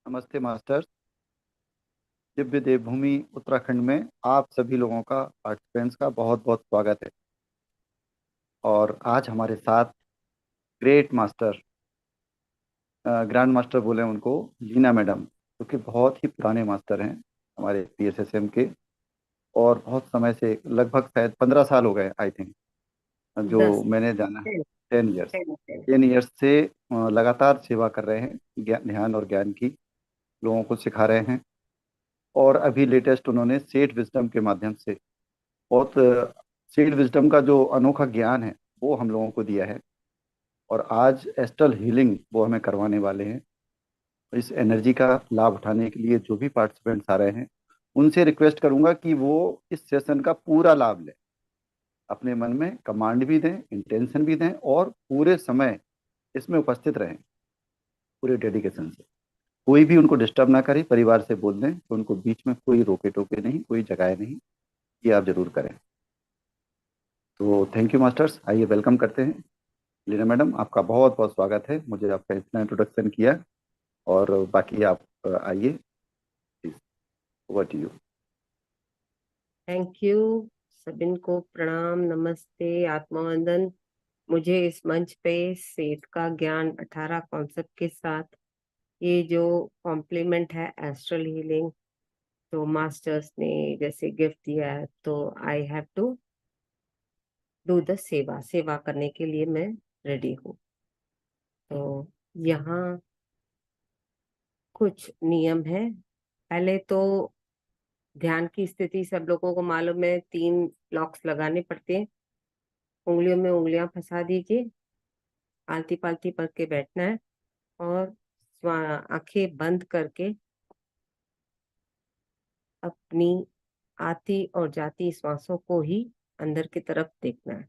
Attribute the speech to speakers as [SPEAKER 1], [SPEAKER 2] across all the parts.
[SPEAKER 1] नमस्ते मास्टर। दिव्य देवभूमि उत्तराखंड में आप सभी लोगों का, पार्टिसिपेंट्स का बहुत बहुत स्वागत है। और आज हमारे साथ ग्रेट मास्टर, ग्रैंड मास्टर बोले उनको, लीना मैडम, जो कि बहुत ही पुराने मास्टर हैं हमारे पीएसएसएम के। और बहुत समय से, लगभग शायद 15 साल हो गए आई थिंक, जो
[SPEAKER 2] 10
[SPEAKER 1] मैंने जाना है।
[SPEAKER 2] 10
[SPEAKER 1] 10 ईयर्स।
[SPEAKER 2] 10
[SPEAKER 1] 10 ईयर्स से लगातार सेवा कर रहे हैं, ध्यान और ज्ञान की, लोगों को सिखा रहे हैं। और अभी लेटेस्ट उन्होंने सेठ विजडम के माध्यम से बहुत सीड विजडम का जो अनोखा ज्ञान है वो हम लोगों को दिया है। और आज एस्ट्रल हीलिंग वो हमें करवाने वाले हैं। इस एनर्जी का लाभ उठाने के लिए जो भी पार्टिसिपेंट्स आ रहे हैं, उनसे रिक्वेस्ट करूंगा कि वो इस सेशन का पूरा लाभ लें। अपने मन में कमांड भी दें, इंटेंशन भी दें, और पूरे समय इसमें उपस्थित रहें, पूरे डेडिकेशन से। कोई भी उनको डिस्टर्ब ना करे, परिवार से बोल दें कि उनको बीच में कोई रोके टोके नहीं, कोई जगाए नहीं। ये आप जरूर करें। तो थैंक यू मास्टर्स। आइए वेलकम करते हैं। लीना मैडम, आपका बहुत बहुत स्वागत है। मुझे आपका इतना इंट्रोडक्शन किया, और बाकी आप आइए please, over to you.
[SPEAKER 2] Thank you. Sabin को प्रणाम, नमस्ते, आत्मवंदन। मुझे इस मंच पे सेठ का ज्ञान 18 कॉन्सेप्ट के साथ ये जो कॉम्प्लीमेंट है एस्ट्रल हीलिंग, तो मास्टर्स ने जैसे गिफ्ट दिया है, तो I have to do the सेवा। सेवा करने के लिए मैं रेडी हूँ। तो यहाँ कुछ नियम है। पहले तो ध्यान की स्थिति सब लोगों को मालूम है, 3 लॉक्स लगाने पड़ते हैं। उंगलियों में उंगलियां फंसा दीजिए, आलती पालती पढ़ के बैठना है, और आंखें बंद करके अपनी आती और जाती श्वासों को ही अंदर की तरफ देखना है।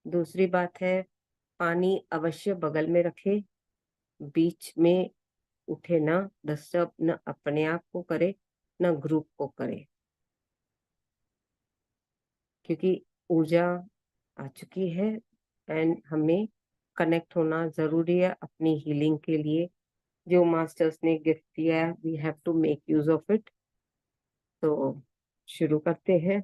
[SPEAKER 2] दूसरी बात है, पानी अवश्य बगल में रखे, बीच में उठे ना, डिस्टर्ब न अपने आप को करे न ग्रुप को करे, क्योंकि ऊर्जा आ चुकी है एंड हमें कनेक्ट होना जरूरी है अपनी हीलिंग के लिए। जो मास्टर्स ने गिफ्ट दिया है, we have to make use of it. तो शुरू करते हैं।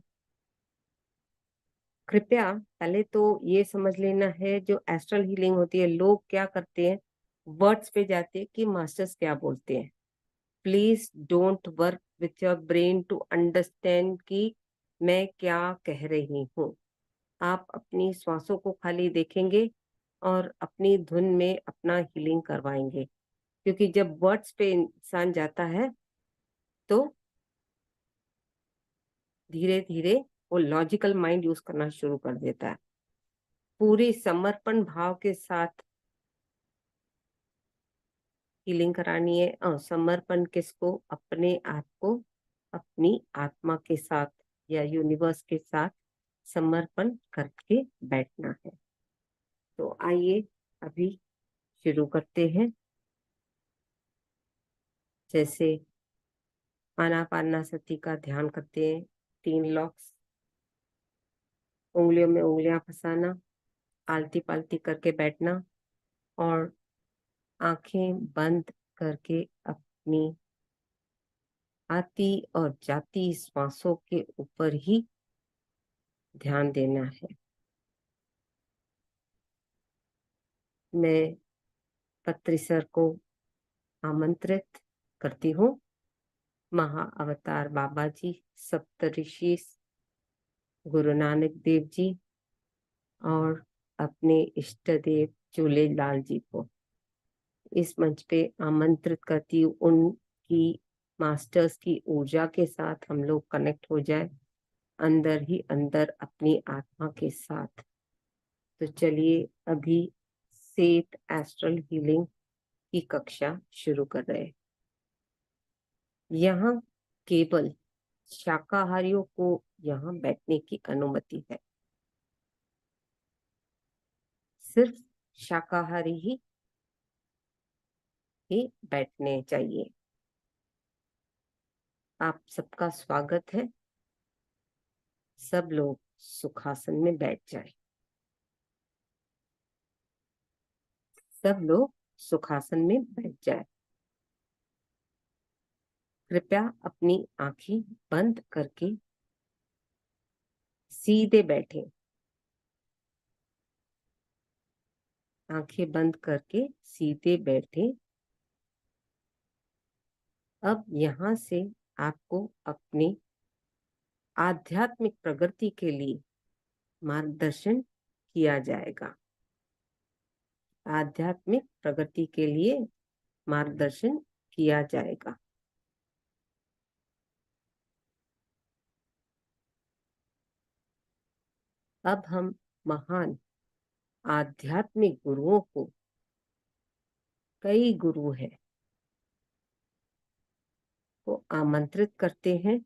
[SPEAKER 2] कृपया पहले तो ये समझ लेना है, जो एस्ट्रल हीलिंग होती है, लोग क्या करते हैं, वर्ड्स पे जाते हैं कि मास्टर्स क्या बोलते हैं। Please don't work with your brain to understand कि मैं क्या कह रही हूँ। आप अपनी श्वासों को खाली देखेंगे और अपनी धुन में अपना हीलिंग करवाएंगे, क्योंकि जब वर्ड्स पे इंसान जाता है तो धीरे धीरे वो लॉजिकल माइंड यूज करना शुरू कर देता है। पूरी समर्पण भाव के साथ हीलिंग करानी है। समर्पण किसको? अपने आप को अपनी आत्मा के साथ या यूनिवर्स के साथ समर्पण करके बैठना है। तो आइए अभी शुरू करते हैं। जैसे आनापानासती का ध्यान करते हैं, 3 लॉक्स, उंगलियों में उंगलियां फंसाना, आलती पालती करके बैठना, और आंखें बंद करके अपनी आती और जाती श्वासों के ऊपर ही ध्यान देना है। मैं पत्री सर को आमंत्रित करती हूँ, महा अवतार बाबा जी, सप्तऋषि गुरु नानक देव जी, और अपने इष्ट देव झूलेलाल जी को इस मंच पे आमंत्रित करती हूँ। उनकी मास्टर्स की ऊर्जा के साथ हम लोग कनेक्ट हो जाए, अंदर ही अंदर अपनी आत्मा के साथ। तो चलिए अभी सेठ एस्ट्रल हीलिंग की कक्षा शुरू कर रहे हैं। यहाँ केवल शाकाहारियों को यहाँ बैठने की अनुमति है। सिर्फ शाकाहारी ही बैठने चाहिए। आप सबका स्वागत है। सब लोग सुखासन में बैठ जाएं। सब लोग सुखासन में बैठ जाएं। कृपया अपनी आंखें बंद करके सीधे बैठें। आंखें बंद करके सीधे बैठें। अब यहाँ से आपको अपनी आध्यात्मिक प्रगति के लिए मार्गदर्शन किया जाएगा। आध्यात्मिक प्रगति के लिए मार्गदर्शन किया जाएगा। अब हम महान आध्यात्मिक गुरुओं को, कई गुरु हैं, को आमंत्रित करते हैं।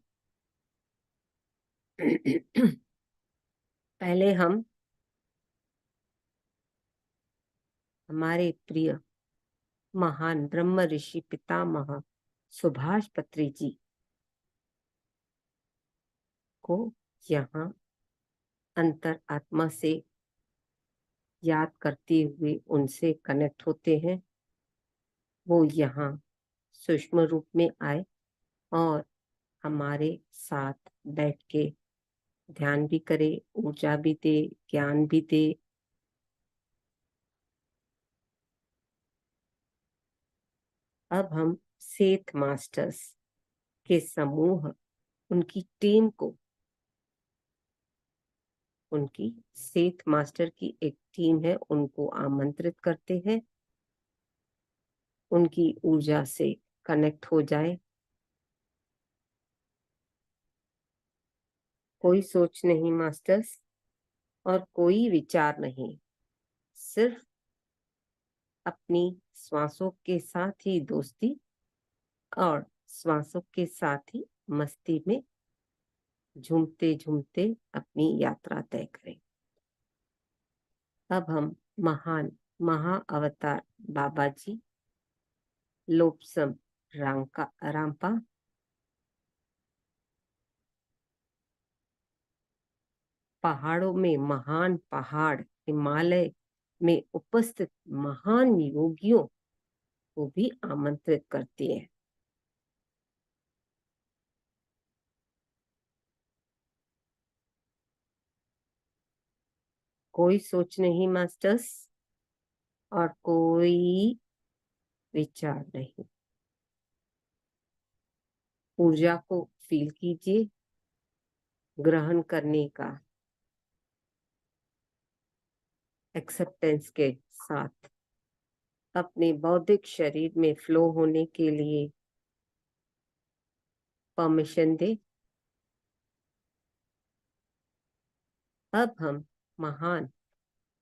[SPEAKER 2] पहले हम हमारे प्रिय महान ब्रह्म ऋषि पितामह सुभाष पत्री जी को यहाँ अंतर आत्मा से याद करते हुए उनसे कनेक्ट होते हैं। वो यहाँ सूक्ष्म रूप में आए और हमारे साथ बैठ के ध्यान भी करे, ऊर्जा भी दे, ज्ञान भी दे। अब हम सेठ मास्टर्स के समूह, उनकी टीम को, उनकी सेठ मास्टर की एक टीम है, उनको आमंत्रित करते हैं। उनकी ऊर्जा से कनेक्ट हो जाए। कोई सोच नहीं मास्टर्स, और कोई विचार नहीं, सिर्फ अपनी श्वासों के साथ ही दोस्ती और श्वासों के साथ ही मस्ती में झूमते झूमते अपनी यात्रा तय करें। अब हम महान महा अवतार बाबा जी लोपसम रामपा पहाड़ों में महान पहाड़ हिमालय में उपस्थित महान योगियों को भी आमंत्रित करती है। कोई सोच नहीं मास्टर्स, और कोई विचार नहीं। ऊर्जा को फील कीजिए, ग्रहण करने का एक्सेप्टेंस के साथ अपने बौद्धिक शरीर में फ्लो होने के लिए परमिशन दे। अब हम महान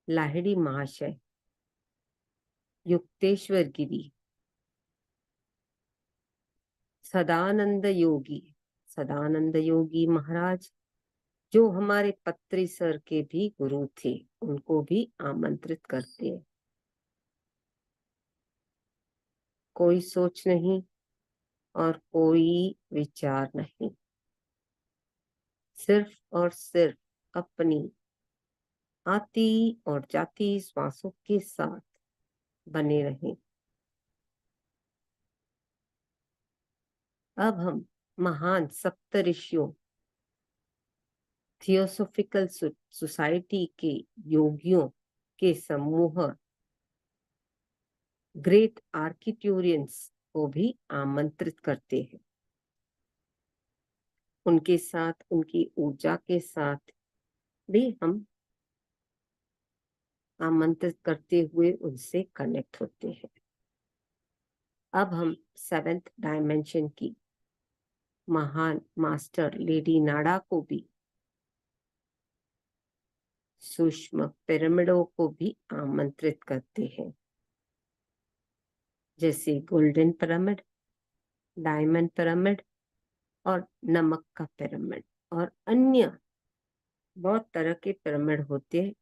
[SPEAKER 2] लाहिड़ी महाशय युक्तेश्वर गिरी सदानंद योगी महाराज, जो हमारे पत्री सर के भी गुरु थे, उनको भी आमंत्रित करते हैं। कोई सोच नहीं और कोई विचार नहीं, सिर्फ और सिर्फ अपनी आती और जाती श्वासों के साथ बने रहें। अब हम महान सप्तऋषियों थियोसोफिकल सोसाइटी के योगियों के समूह ग्रेट आर्किट्यूरियंस को भी आमंत्रित करते हैं। उनके साथ, उनकी ऊर्जा के साथ भी हम आमंत्रित करते हुए उनसे कनेक्ट होते हैं। अब हम 7th डायमेंशन की महान मास्टर लेडी नाडा को भी, सूक्ष्म पिरामिडों को भी आमंत्रित करते हैं, जैसे गोल्डन पिरामिड, डायमंड पिरामिड और नमक का पिरामिड, और अन्य बहुत तरह के पिरामिड होते हैं।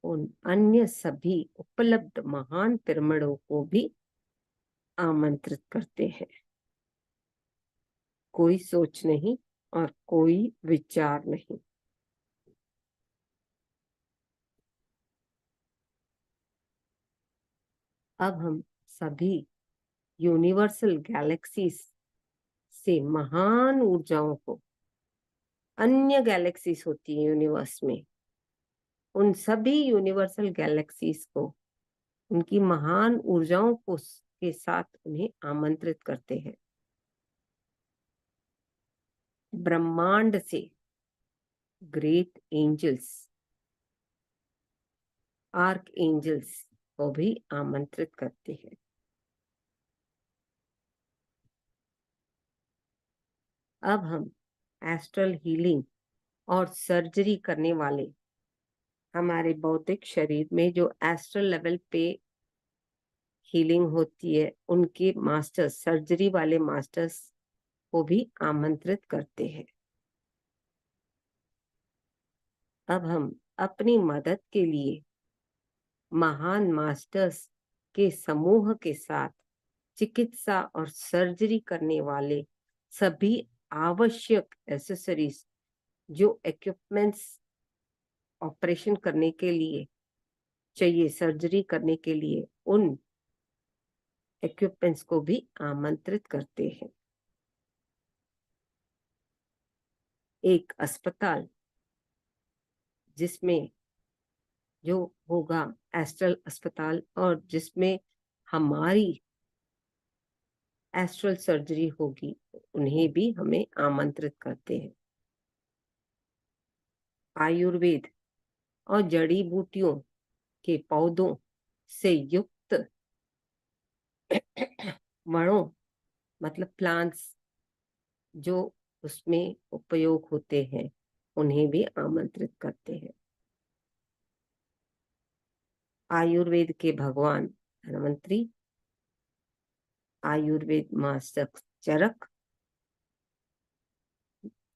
[SPEAKER 2] उन अन्य सभी उपलब्ध महान पिरामिडों को भी आमंत्रित करते हैं। कोई सोच नहीं और कोई विचार नहीं। अब हम सभी यूनिवर्सल गैलेक्सीज से महान ऊर्जाओं को, अन्य गैलेक्सीज होती है यूनिवर्स में, उन सभी यूनिवर्सल गैलेक्सीज को, उनकी महान ऊर्जाओं को के साथ उन्हें आमंत्रित करते हैं। ब्रह्मांड से ग्रेट एंजल्स, आर्क एंजल्स को भी आमंत्रित करते हैं। अब हम एस्ट्रल हीलिंग और सर्जरी करने वाले, हमारे भौतिक शरीर में जो एस्ट्रल लेवल पे हीलिंग होती है, उनके मास्टर्स, सर्जरी वाले मास्टर्स को भी आमंत्रित करते हैं। अब हम अपनी मदद के लिए महान मास्टर्स के समूह के साथ चिकित्सा और सर्जरी करने वाले सभी आवश्यक एसेसरीज, जो इक्विपमेंट्स ऑपरेशन करने के लिए चाहिए, सर्जरी करने के लिए, उन इक्विपमेंट्स को भी आमंत्रित करते हैं। एक अस्पताल जिसमें जो होगा एस्ट्रल अस्पताल, और जिसमें हमारी एस्ट्रल सर्जरी होगी, उन्हें भी हमें आमंत्रित करते हैं। आयुर्वेद और जड़ी बूटियों के पौधों से युक्त वणों, मतलब प्लांट्स जो उसमें उपयोग होते हैं, उन्हें भी आमंत्रित करते हैं। आयुर्वेद के भगवान धन्वंतरी, आयुर्वेद मास्टर चरक,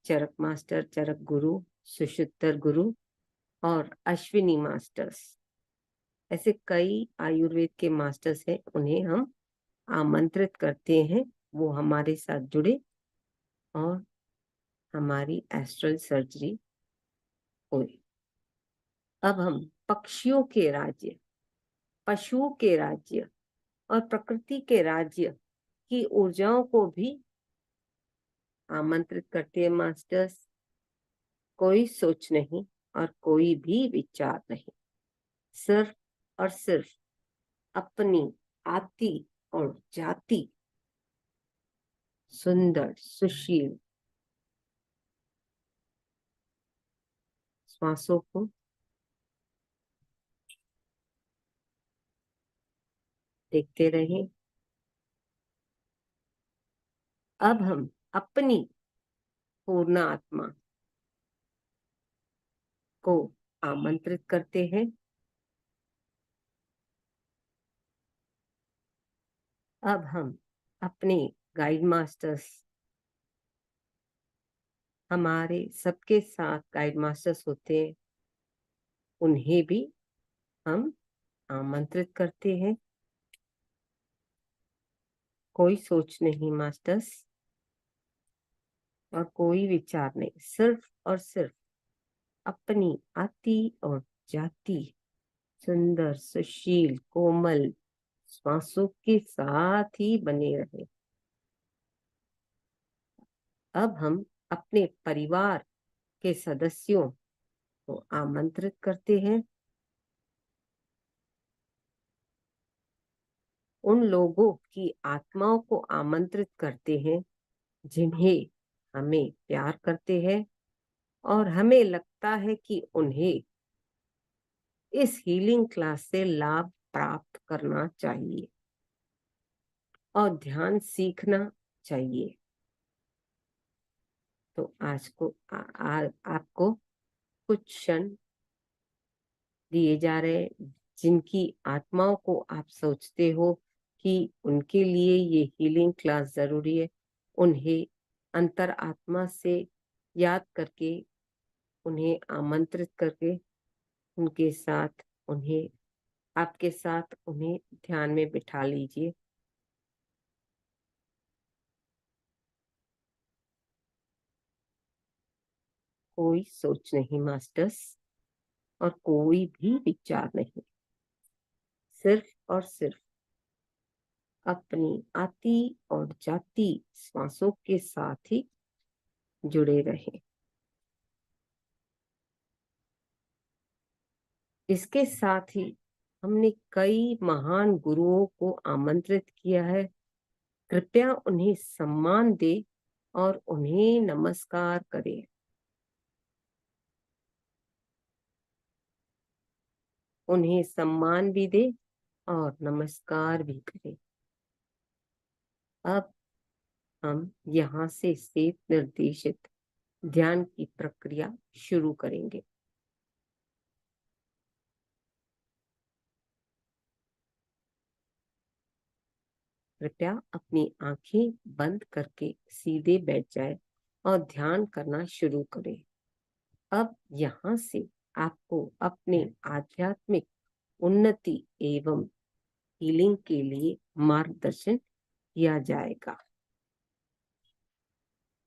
[SPEAKER 2] चरक मास्टर, चरक गुरु, सुशुद्धर गुरु और अश्विनी मास्टर्स, ऐसे कई आयुर्वेद के मास्टर्स हैं, उन्हें हम आमंत्रित करते हैं, वो हमारे साथ जुड़े और हमारी एस्ट्रल सर्जरी हुई। अब हम पक्षियों के राज्य, पशुओं के राज्य और प्रकृति के राज्य की ऊर्जाओं को भी आमंत्रित करते हैं मास्टर्स। कोई सोच नहीं और कोई भी विचार नहीं, सिर्फ और सिर्फ अपनी आति और जाति, सुंदर सुशील श्वासों को देखते रहें। अब हम अपनी पूर्ण आत्मा को आमंत्रित करते हैं। अब हम अपने गाइड मास्टर्स, हमारे सबके साथ गाइड मास्टर्स होते हैं, उन्हें भी हम आमंत्रित करते हैं। कोई सोच नहीं मास्टर्स और कोई विचार नहीं, सिर्फ और सिर्फ अपनी आति और जाति, सुंदर सुशील कोमल श्वासों के साथ ही बने रहे। अब हम अपने परिवार के सदस्यों को आमंत्रित करते हैं। उन लोगों की आत्माओं को आमंत्रित करते हैं जिन्हें हमें प्यार करते हैं और हमें लगता है कि उन्हें इस हीलिंग क्लास से लाभ प्राप्त करना चाहिए और ध्यान सीखना चाहिए। तो आज को आपको कुछ क्षण दिए जा रहे हैं, जिनकी आत्माओं को आप सोचते हो कि उनके लिए ये हीलिंग क्लास जरूरी है, उन्हें अंतर आत्मा से याद करके, उन्हें आमंत्रित करके, उनके साथ उन्हें, आपके साथ उन्हें ध्यान में बिठा लीजिए। कोई सोच नहीं मास्टर्स और कोई भी विचार नहीं, सिर्फ और सिर्फ अपनी आती और जाती श्वासों के साथ ही जुड़े रहें। इसके साथ ही हमने कई महान गुरुओं को आमंत्रित किया है। कृपया उन्हें सम्मान दे और उन्हें नमस्कार करें। उन्हें सम्मान भी दे और नमस्कार भी करें। अब हम यहाँ से सेठ निर्देशित ध्यान की प्रक्रिया शुरू करेंगे। कृपया अपनी आंखें बंद करके सीधे बैठ जाए और ध्यान करना शुरू करें। अब यहाँ से आपको अपने आध्यात्मिक उन्नति एवं हीलिंग के लिए मार्गदर्शन किया जाएगा।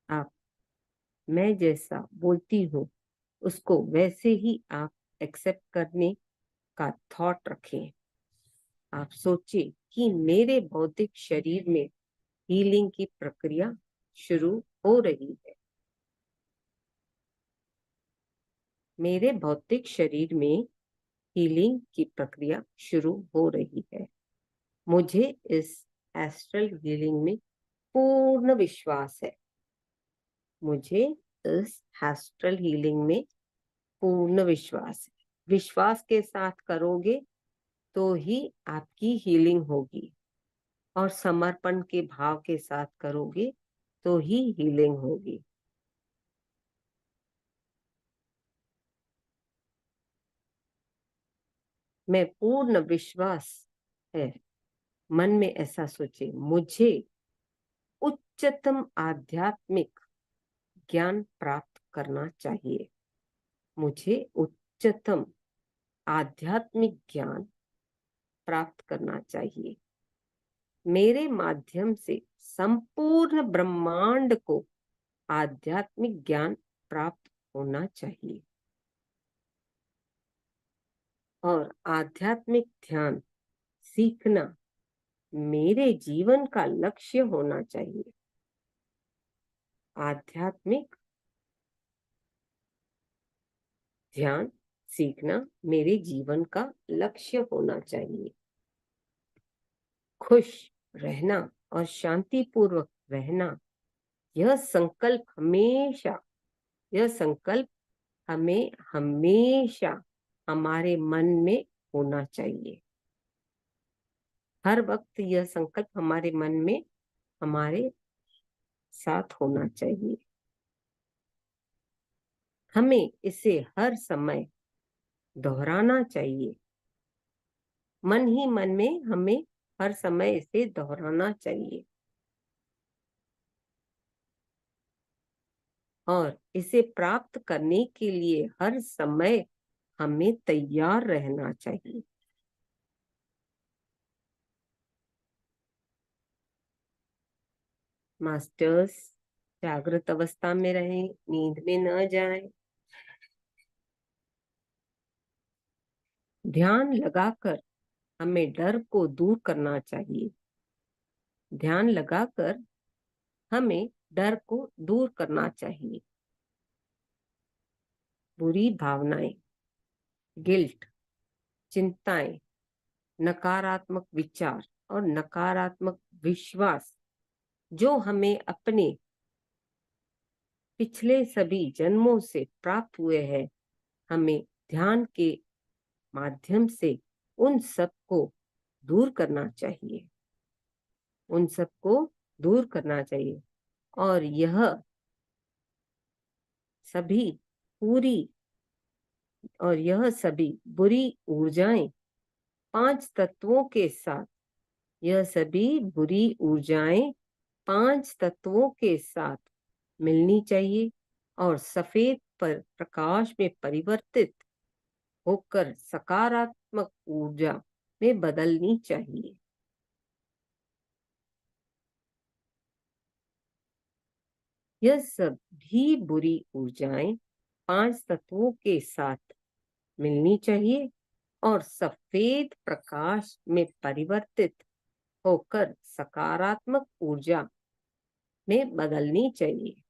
[SPEAKER 2] आप मैं जैसा बोलती हूँ उसको वैसे ही आप एक्सेप्ट करने का थॉट रखें। आप सोचिए कि मेरे भौतिक शरीर में हीलिंग की प्रक्रिया शुरू हो रही है। मेरे भौतिक शरीर में हीलिंग की प्रक्रिया शुरू हो रही है। मुझे इस एस्ट्रल हीलिंग में पूर्ण विश्वास है। मुझे इस एस्ट्रल हीलिंग में पूर्ण विश्वास है। विश्वास के साथ करोगे तो ही आपकी हीलिंग होगी और समर्पण के भाव के साथ करोगे तो ही हीलिंग होगी। मैं पूर्ण विश्वास है। मन में ऐसा सोचे, मुझे उच्चतम आध्यात्मिक ज्ञान प्राप्त करना चाहिए। मुझे उच्चतम आध्यात्मिक ज्ञान प्राप्त करना चाहिए। मेरे माध्यम से संपूर्ण ब्रह्मांड को आध्यात्मिक ज्ञान प्राप्त होना चाहिए और आध्यात्मिक ध्यान सीखना मेरे जीवन का लक्ष्य होना चाहिए। आध्यात्मिक ध्यान सीखना मेरे जीवन का लक्ष्य होना चाहिए। खुश रहना और शांतिपूर्वक रहना, यह संकल्प हमें हमेशा हमारे मन में होना चाहिए। हर वक्त यह संकल्प हमारे मन में हमारे साथ होना चाहिए। हमें इसे हर समय दोहराना चाहिए। मन ही मन में हमें हर समय इसे दोहराना चाहिए और इसे प्राप्त करने के लिए हर समय हमें तैयार रहना चाहिए। मास्टर्स, जागृत अवस्था में रहें, नींद में न जाएं। ध्यान लगाकर हमें डर को दूर करना चाहिए। ध्यान लगाकर हमें डर को दूर करना चाहिए। बुरी भावनाएं, गिल्ट, चिंताएं, नकारात्मक विचार और नकारात्मक विश्वास जो हमें अपने पिछले सभी जन्मों से प्राप्त हुए हैं, हमें ध्यान के माध्यम से उन सब को दूर करना चाहिए। उन सब को दूर करना चाहिए और यह सभी पूरी और यह सभी बुरी ऊर्जाएं पांच तत्वों के साथ, यह सभी बुरी ऊर्जाएं पांच तत्वों के साथ मिलनी चाहिए और सफेद पर प्रकाश में परिवर्तित होकर सकारात्मक ऊर्जा में बदलनी चाहिए। यह सभी बुरी ऊर्जाएं पांच तत्वों के साथ मिलनी चाहिए और सफेद प्रकाश में परिवर्तित होकर सकारात्मक ऊर्जा में बदलनी चाहिए।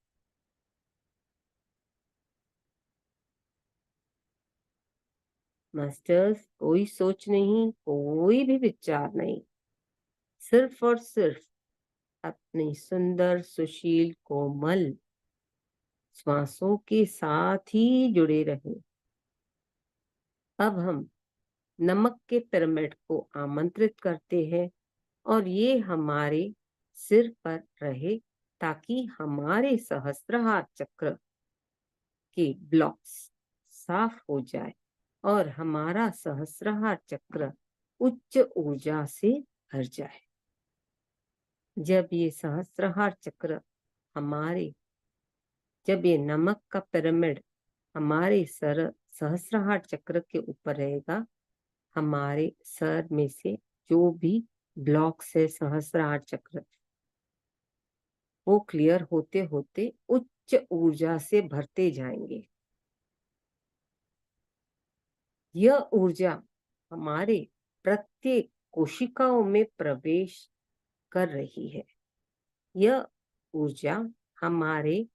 [SPEAKER 2] मास्टर्स, कोई सोच नहीं, कोई भी विचार नहीं, सिर्फ और सिर्फ अपनी सुंदर, सुशील, कोमल श्वासों के साथ ही जुड़े रहे। अब हम नमक के पिरामिड को आमंत्रित करते हैं और ये हमारे सिर पर रहे, ताकि हमारे सहस्त्रहार चक्र के ब्लॉक्स साफ हो जाए और हमारा सहस्त्रहार चक्र उच्च ऊर्जा से भर जाए। जब ये सहस्त्रहार चक्र हमारे जब ये नमक का पिरामिड हमारे सर सहस्त्रहार चक्र के ऊपर रहेगा, हमारे सर में से जो भी ब्लॉक्स है सहस्त्रहार चक्र, वो क्लियर होते होते उच्च ऊर्जा से भरते जाएंगे। यह ऊर्जा हमारे प्रत्येक कोशिकाओं में प्रवेश कर रही है। यह ऊर्जा हमारे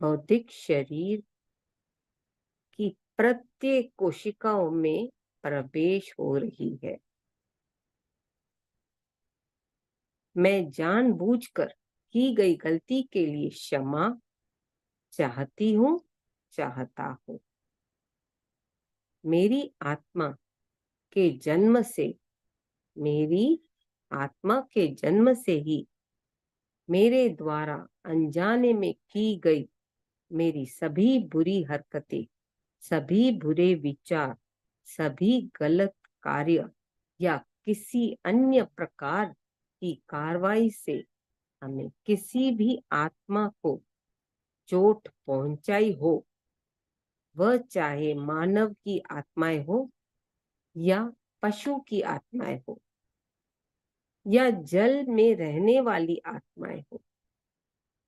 [SPEAKER 2] बौद्धिक शरीर की प्रत्येक कोशिकाओं में प्रवेश हो रही है। मैं जानबूझकर की गई गलती के लिए क्षमा चाहती हूँ, चाहता हूँ। मेरी आत्मा के जन्म से मेरी आत्मा के जन्म से ही मेरे द्वारा अनजाने में की गई मेरी सभी बुरी हरकतें, सभी बुरे विचार, सभी गलत कार्य या किसी अन्य प्रकार की कार्रवाई से हमें किसी भी आत्मा को चोट पहुंचाई हो, वह चाहे मानव की आत्माएं हो या पशु की आत्माएं हो या जल में रहने वाली आत्माएं हो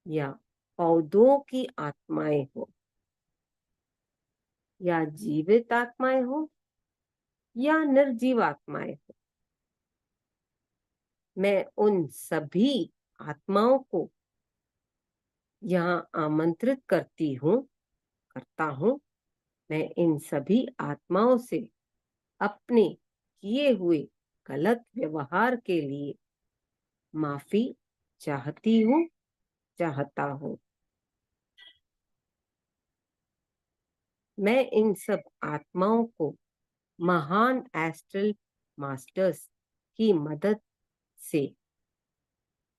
[SPEAKER 2] या पौधों की आत्माएं हो या जीवित आत्माएं हो या निर्जीव आत्माएं हो, मैं उन सभी आत्माओं को यहाँ आमंत्रित करता हूँ। मैं इन सभी आत्माओं से अपने किए हुए गलत व्यवहार के लिए माफी चाहती हूँ, चाहता हूँ। मैं इन सब आत्माओं को महान एस्ट्रल मास्टर्स की मदद से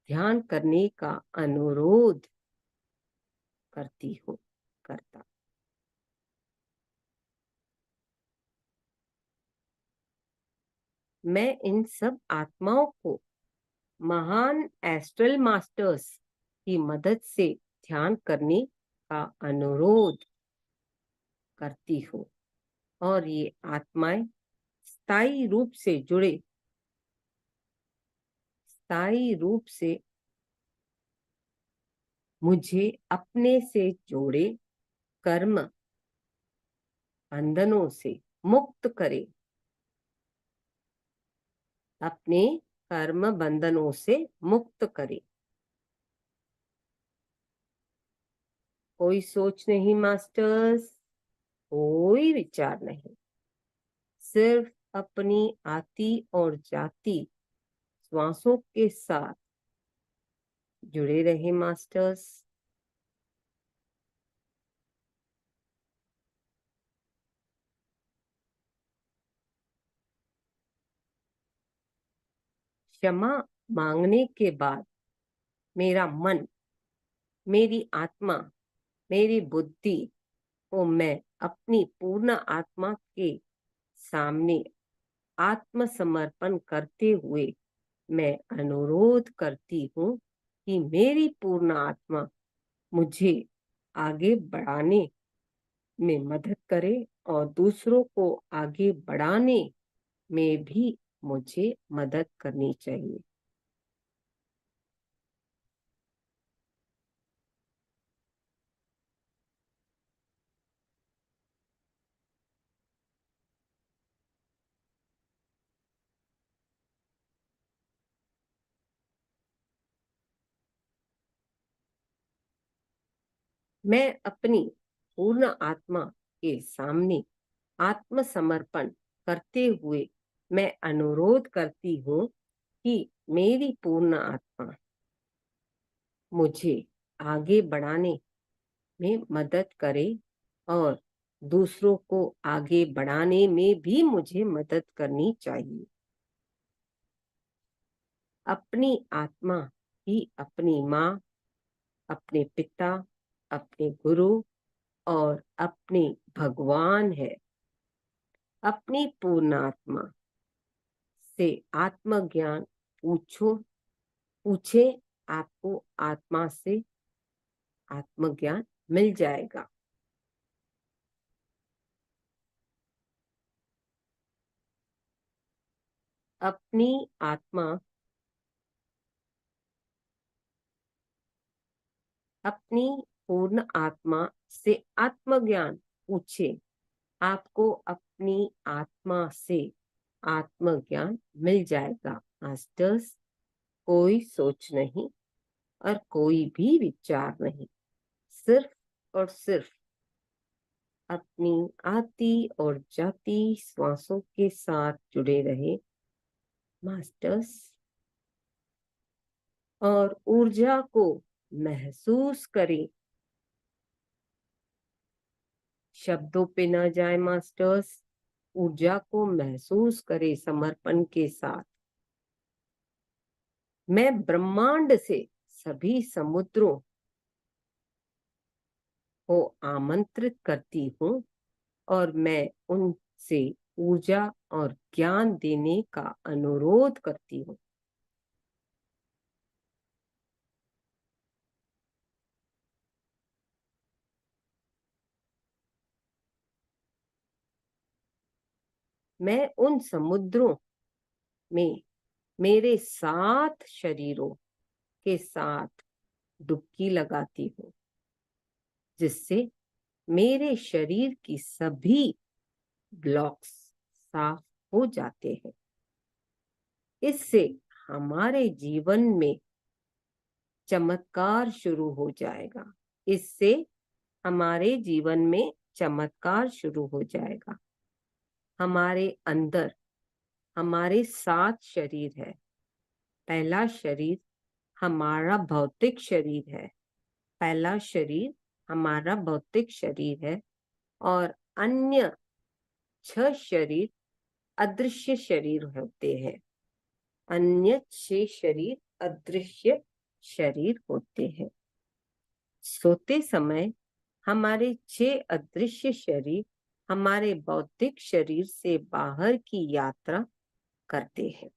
[SPEAKER 2] ध्यान करने का अनुरोध करती हूँ, करता। मैं इन सब आत्माओं को महान एस्ट्रल मास्टर्स की मदद से ध्यान करने का अनुरोध करती हूँ और ये आत्माएं स्थायी रूप से मुझे अपने से जोड़े कर्म बंधनों से मुक्त करे, अपने कर्म बंधनों से मुक्त करे। कोई सोच नहीं मास्टर्स, कोई विचार नहीं, सिर्फ अपनी आती और जाती श्वासों के साथ जुड़े रहे मास्टर्स। क्षमा मांगने के बाद मेरा मन, मेरी आत्मा, मेरी बुद्धि को मैं अपनी पूर्ण आत्मा के सामने आत्मसमर्पण करते हुए मैं अनुरोध करती हूँ कि मेरी पूर्ण आत्मा मुझे आगे बढ़ाने में मदद करे और दूसरों को आगे बढ़ाने में भी मुझे मदद करनी चाहिए। मैं अपनी पूर्ण आत्मा के सामने आत्मसमर्पण करते हुए मैं अनुरोध करती हूँ कि मेरी पूर्ण आत्मा मुझे आगे बढ़ाने में मदद करे और दूसरों को आगे बढ़ाने में भी मुझे मदद करनी चाहिए। अपनी आत्मा ही अपनी माँ, अपने पिता, अपने गुरु और अपने भगवान है। अपनी पूर्ण आत्मा से आत्मज्ञान पूछे, आपको आत्मा से आत्मज्ञान मिल जाएगा। अपनी आत्मा अपनी पूर्ण आत्मा से आत्मज्ञान पूछे, आपको अपनी आत्मा से आत्मज्ञान मिल जाएगा। मास्टर्स, कोई सोच नहीं और कोई भी विचार नहीं, सिर्फ और सिर्फ अपनी आती और जाती श्वासों के साथ जुड़े रहे मास्टर्स, और ऊर्जा को महसूस करें। शब्दों पे न जाए मास्टर्स, ऊर्जा को महसूस करें समर्पण के साथ। मैं ब्रह्मांड से सभी समुद्रों को आमंत्रित करती हूँ और मैं उनसे ऊर्जा और ज्ञान देने का अनुरोध करती हूँ। मैं उन समुद्रों में मेरे 7 शरीरों के साथ डुबकी लगाती हूँ, जिससे मेरे शरीर की सभी ब्लॉक्स साफ हो जाते हैं। इससे हमारे जीवन में चमत्कार शुरू हो जाएगा। इससे हमारे जीवन में चमत्कार शुरू हो जाएगा। हमारे अंदर हमारे 7 शरीर है। पहला शरीर हमारा भौतिक शरीर है। पहला शरीर हमारा भौतिक शरीर है और अन्य 6 शरीर अदृश्य शरीर होते हैं। अन्य 6 शरीर अदृश्य शरीर होते हैं। सोते समय हमारे 6 अदृश्य शरीर हमारे भौतिक शरीर से बाहर की यात्रा करते हैं।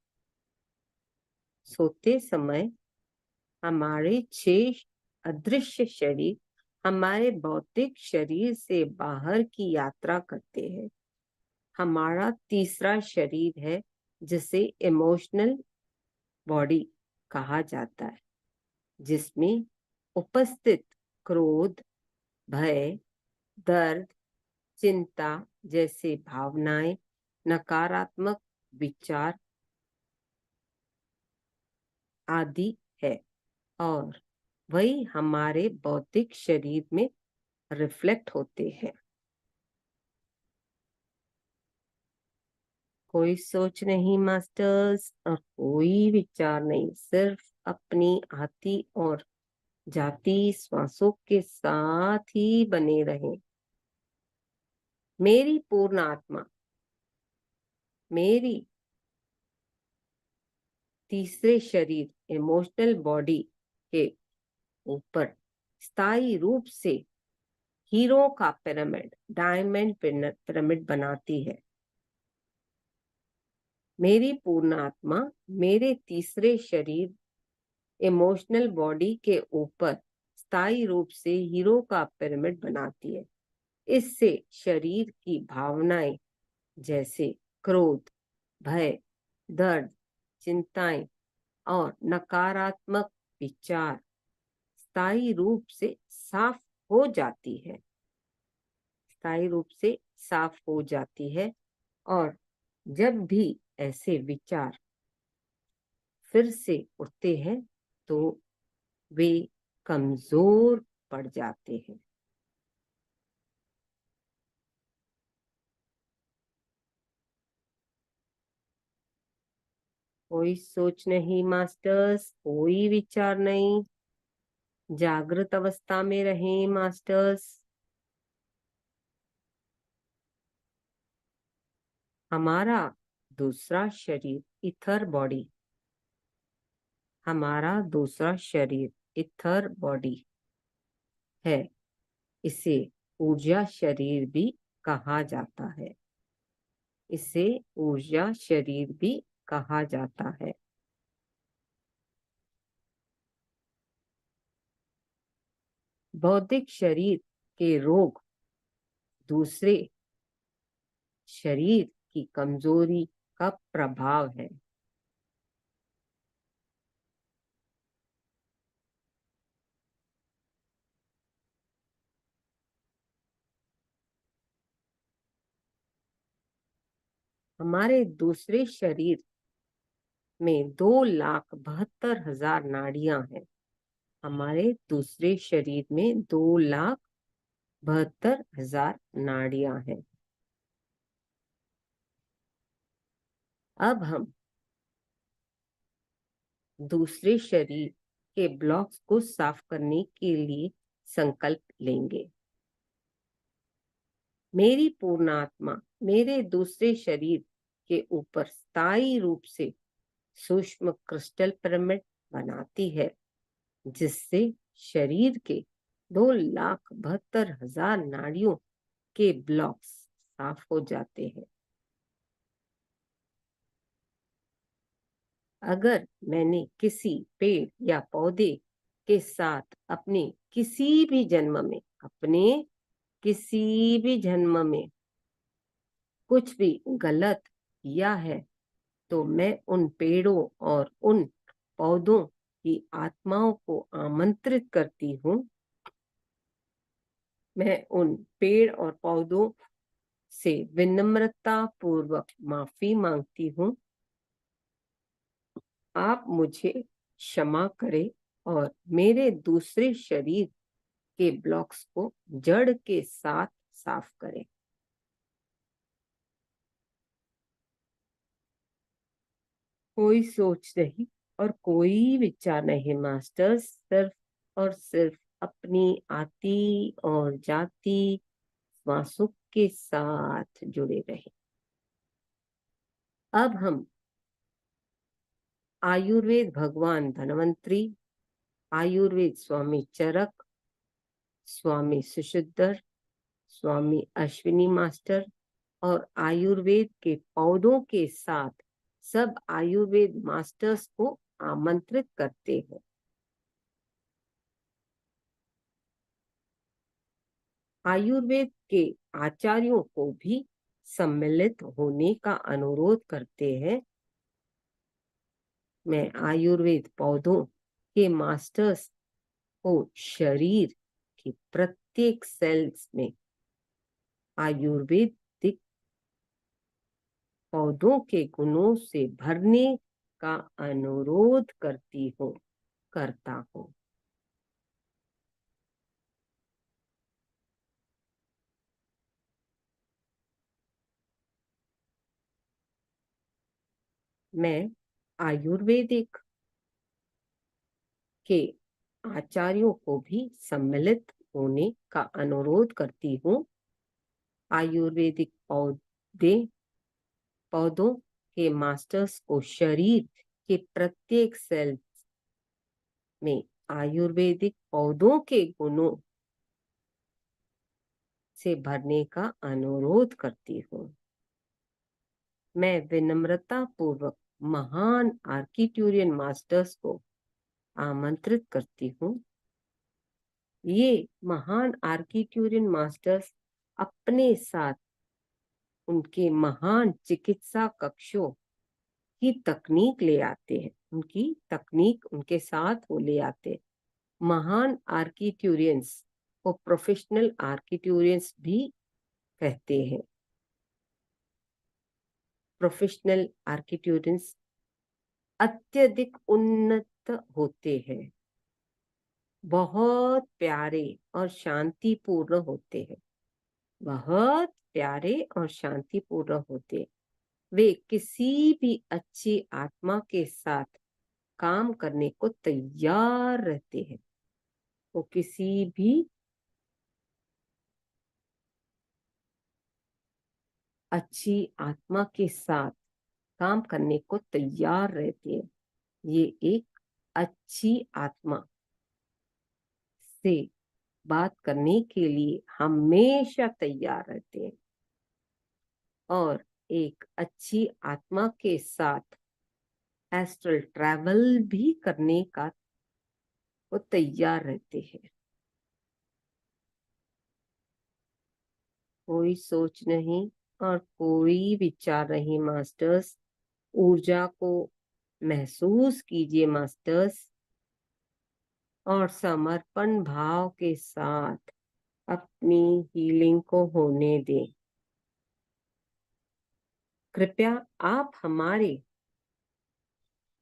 [SPEAKER 2] सोते समय हमारे 6 अदृश्य शरीर हमारे भौतिक शरीर से बाहर की यात्रा करते हैं। हमारा तीसरा शरीर है जिसे इमोशनल बॉडी कहा जाता है, जिसमें उपस्थित क्रोध, भय, दर्द, चिंता जैसे भावनाएं, नकारात्मक विचार आदि है, और वही हमारे भौतिक शरीर में रिफ्लेक्ट होते हैं। कोई सोच नहीं मास्टर्स और कोई विचार नहीं, सिर्फ अपनी आती और जाती श्वासों के साथ ही बने रहें। मेरी पूर्ण आत्मा मेरी तीसरे शरीर इमोशनल बॉडी के ऊपर स्थायी रूप से हीरो का पिरामिड, डायमंड पिरामिड बनाती है। मेरी पूर्ण आत्मा मेरे तीसरे शरीर इमोशनल बॉडी के ऊपर स्थायी रूप से हीरो का पिरामिड बनाती है। इससे शरीर की भावनाएं जैसे क्रोध, भय, दर्द, चिंताएं और नकारात्मक विचार स्थायी रूप से साफ हो जाती है। स्थायी रूप से साफ हो जाती है, और जब भी ऐसे विचार फिर से उठते हैं तो वे कमजोर पड़ जाते हैं। कोई सोच नहीं मास्टर्स, कोई विचार नहीं। जागृत अवस्था में रहें मास्टर्स। हमारा दूसरा शरीर इथर बॉडी, हमारा दूसरा शरीर इथर बॉडी है। इसे ऊर्जा शरीर भी कहा जाता है। इसे ऊर्जा शरीर भी कहा जाता है। भौतिक शरीर के रोग दूसरे शरीर की कमजोरी का प्रभाव है। हमारे दूसरे शरीर में 2,72,000 नाड़ियां हैं। हमारे दूसरे शरीर में 2,72,000 नाड़ियां हैं। अब हम दूसरे शरीर के ब्लॉक्स को साफ करने के लिए संकल्प लेंगे। मेरी पूर्ण आत्मा मेरे दूसरे शरीर के ऊपर स्थायी रूप से सूक्ष्म क्रिस्टल पिरामिड बनाती है, जिससे शरीर के 2,72,000 नाड़ियों के ब्लॉक्स साफ हो जाते हैं। अगर मैंने किसी पेड़ या पौधे के साथ अपने किसी भी जन्म में कुछ भी गलत किया है, तो मैं उन पेड़ों और उन पौधों की आत्माओं को आमंत्रित करती हूँ। मैं उन पेड़ और पौधों से विनम्रता पूर्वक माफी मांगती हूँ। आप मुझे क्षमा करें और मेरे दूसरे शरीर के ब्लॉक्स को जड़ के साथ साफ करें। कोई सोच नहीं और कोई विचार नहीं मास्टर्स, सिर्फ और सिर्फ अपनी आती और जाती श्वासों के साथ जुड़े रहे। अब हम आयुर्वेद भगवान धन्वंतरी, आयुर्वेद स्वामी चरक, स्वामी सुशुद्धर, स्वामी अश्विनी मास्टर और आयुर्वेद के पौधों के साथ सब आयुर्वेद मास्टर्स को आमंत्रित करते हैं। आयुर्वेद के आचार्यों को भी सम्मिलित होने का अनुरोध करते हैं। मैं आयुर्वेद पौधों के मास्टर्स को शरीर के प्रत्येक सेल्स में आयुर्वेदिक पौधों के गुणों से भरने का अनुरोध करता हूँ। मैं आयुर्वेदिक के आचार्यों को भी सम्मिलित होने का अनुरोध करती हूँ। आयुर्वेदिक पौधों के मास्टर्स को शरीर के प्रत्येक सेल में आयुर्वेदिक पौधों के गुणों से भरने का अनुरोध करती हूँ। मैं विनम्रता पूर्वक महान आर्किट्यूरियन मास्टर्स को आमंत्रित करती हूँ। ये महान आर्किट्यूरियन मास्टर्स अपने साथ उनके महान चिकित्सा कक्षों की तकनीक ले आते हैं। उनकी तकनीक उनके साथ वो ले आते हैं। महान आर्किट्यूरियंस को प्रोफेशनल आर्किट्यूरियंस भी कहते हैं। प्रोफेशनल आर्किट्यूरियंस अत्यधिक उन्नत होते हैं, बहुत प्यारे और शांतिपूर्ण होते हैं, बहुत प्यारे और शांतिपूर्ण होते हैं। वे किसी भी अच्छी आत्मा के साथ काम करने को तैयार रहते हैं। वो किसी भी अच्छी आत्मा के साथ काम करने को तैयार रहते हैं। ये एक अच्छी आत्मा से बात करने के लिए हमेशा तैयार रहते हैं और एक अच्छी आत्मा के साथ एस्ट्रल ट्रैवल भी करने का वो तैयार रहते हैं। कोई सोच नहीं और कोई विचार नहीं मास्टर्स। ऊर्जा को महसूस कीजिए मास्टर्स और समर्पण भाव के साथ अपनी हीलिंग को होने दें। कृपया आप हमारे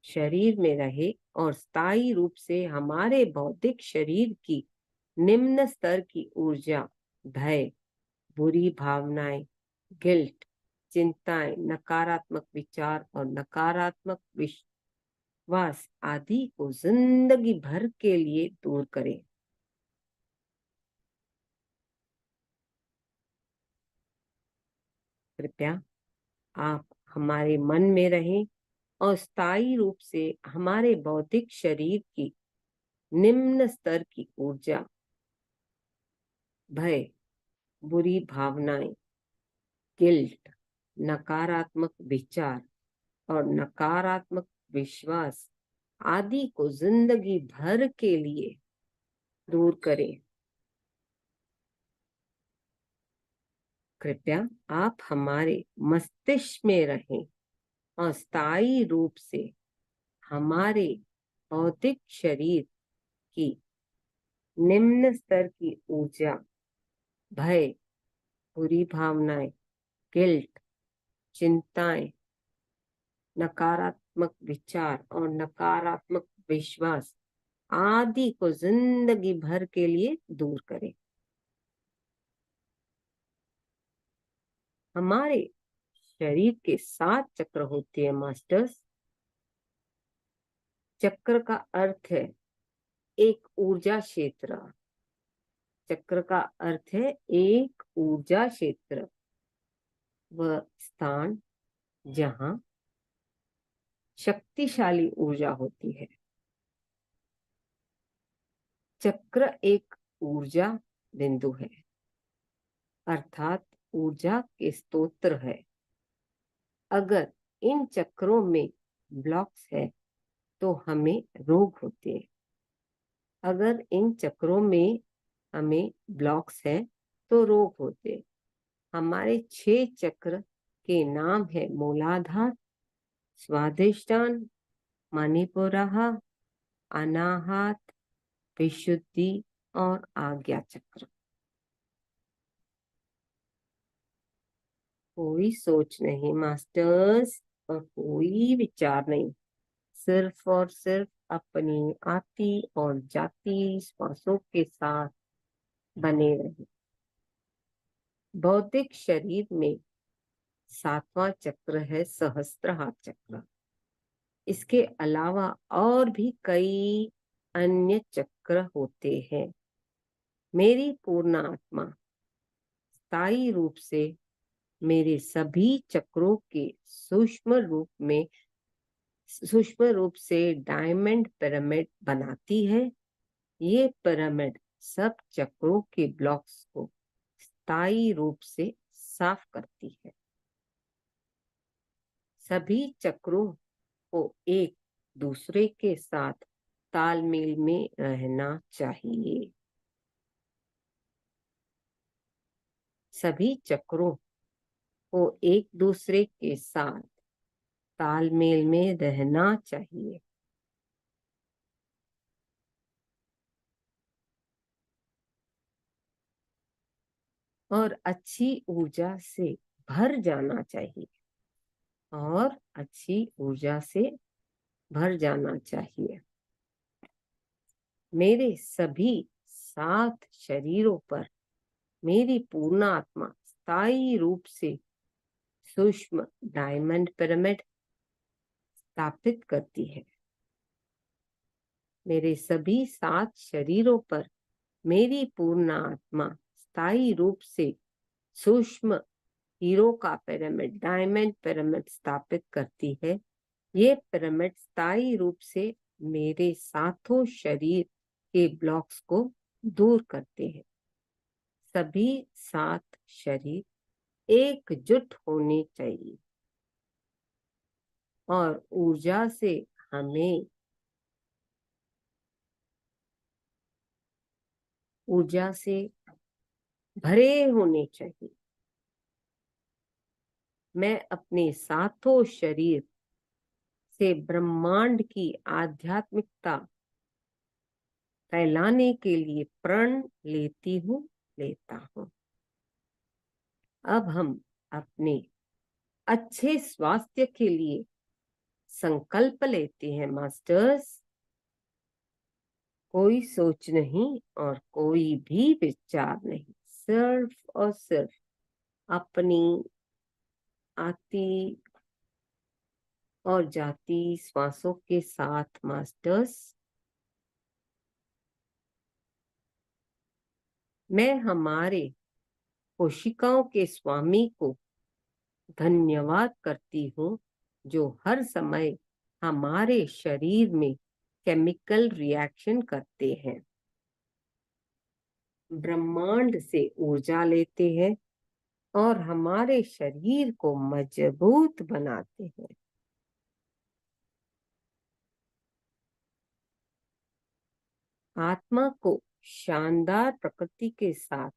[SPEAKER 2] शरीर में रहे और स्थायी रूप से हमारे भौतिक शरीर की निम्न स्तर की ऊर्जा, भय, बुरी भावनाएं, गिल्ट, चिंताएं, नकारात्मक विचार और नकारात्मक विश्वास आदि को जिंदगी भर के लिए दूर करें। कृपया आप हमारे मन में रहें और स्थायी रूप से हमारे भौतिक शरीर की निम्न स्तर की ऊर्जा, भय, बुरी भावनाएं, गिल्ट, नकारात्मक विचार और नकारात्मक विश्वास आदि को जिंदगी भर के लिए दूर करें। कृपया आप हमारे मस्तिष्क में रहें और स्थायी रूप से हमारे भौतिक शरीर की निम्न स्तर की ऊर्जा, भय, बुरी भावनाएं, गिल्ट, चिंताएं, नकारात्मक विचार और नकारात्मक विश्वास आदि को जिंदगी भर के लिए दूर करें। हमारे शरीर के 7 चक्र होते हैं मास्टर्स। चक्र का अर्थ है एक ऊर्जा क्षेत्र। चक्र का अर्थ है एक ऊर्जा क्षेत्र, वह स्थान जहां शक्तिशाली ऊर्जा होती है। चक्र एक ऊर्जा बिंदु है, अर्थात ऊर्जा के स्तोत्र है। अगर इन चक्रों में ब्लॉक्स है तो हमें रोग होते हैं। अगर इन चक्रों में हमें ब्लॉक्स है तो रोग होते हैं। हमारे 6 चक्र के नाम है मूलाधार, स्वादिष्टान, मणिपुरः, अनाहत, विशुद्धि और आज्ञा चक्र। कोई सोच नहीं मास्टर्स और कोई विचार नहीं, सिर्फ और सिर्फ अपनी आती और जाती श्वासों के साथ बने रहे। भौतिक शरीर में 7वां चक्र है सहस्त्रहार चक्र। इसके अलावा और भी कई अन्य चक्र होते हैं। मेरी पूर्ण आत्मा स्थायी रूप से मेरे सभी चक्रों के सूक्ष्म रूप से डायमंड पिरामिड बनाती है। ये पिरामिड सब चक्रों के ब्लॉक्स को स्थायी रूप से साफ करती है। सभी चक्रों को एक दूसरे के साथ तालमेल में रहना चाहिए। सभी चक्रों को एक दूसरे के साथ तालमेल में रहना चाहिए। और अच्छी ऊर्जा से भर जाना चाहिए। और अच्छी ऊर्जा से भर जाना चाहिए। मेरे सभी 7 शरीरों पर मेरी पूर्ण आत्मा स्थायी रूप से सूक्ष्म डायमंड पिरामिड स्थापित करती है। मेरे सभी 7 शरीरों पर मेरी पूर्ण आत्मा स्थायी रूप से सूक्ष्म हीरो का पिरामिड, डायमंड पिरामिड स्थापित करती है। ये पिरामिड स्थायी रूप से मेरे सातों शरीर के ब्लॉक्स को दूर करते हैं। सभी 7 शरीर एकजुट होने चाहिए और ऊर्जा से हमें ऊर्जा से भरे होने चाहिए। मैं अपने सातों शरीर से ब्रह्मांड की आध्यात्मिकता फैलाने के लिए प्रण लेता हूँ। अब हम अपने अच्छे स्वास्थ्य के लिए संकल्प लेते हैं मास्टर्स। कोई सोच नहीं और कोई भी विचार नहीं, सिर्फ और सिर्फ अपनी आती और जाती श्वासों के साथ मास्टर्स। मैं हमारे कोशिकाओं के स्वामी को धन्यवाद करती हूँ, जो हर समय हमारे शरीर में केमिकल रिएक्शन करते हैं, ब्रह्मांड से ऊर्जा लेते हैं और हमारे शरीर को मजबूत बनाते हैं। आत्मा को शानदार प्रकृति के साथ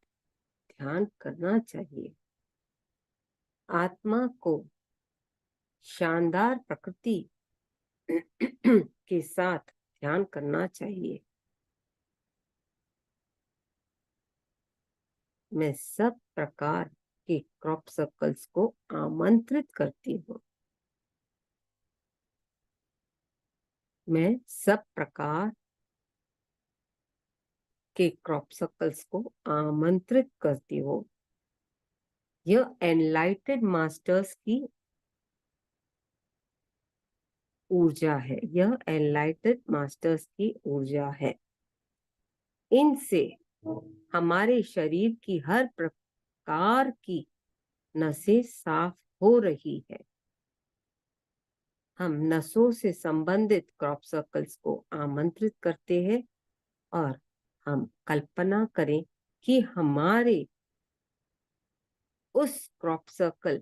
[SPEAKER 2] ध्यान करना चाहिए। आत्मा को शानदार प्रकृति के साथ ध्यान करना चाहिए। मैं सब प्रकार के क्रॉप सर्कल्स को आमंत्रित करती हूँ। मैं सब प्रकार के क्रॉप सर्कल्स को आमंत्रित करती हूँ। यह एनलाइटेड मास्टर्स की ऊर्जा है। यह एनलाइटेड मास्टर्स की ऊर्जा है। इनसे हमारे शरीर की हर प्रकार की नसें साफ हो रही है। हम नसों से संबंधित क्रॉप सर्कल्स को आमंत्रित करते हैं और हम कल्पना करें कि हमारे उस क्रॉप सर्कल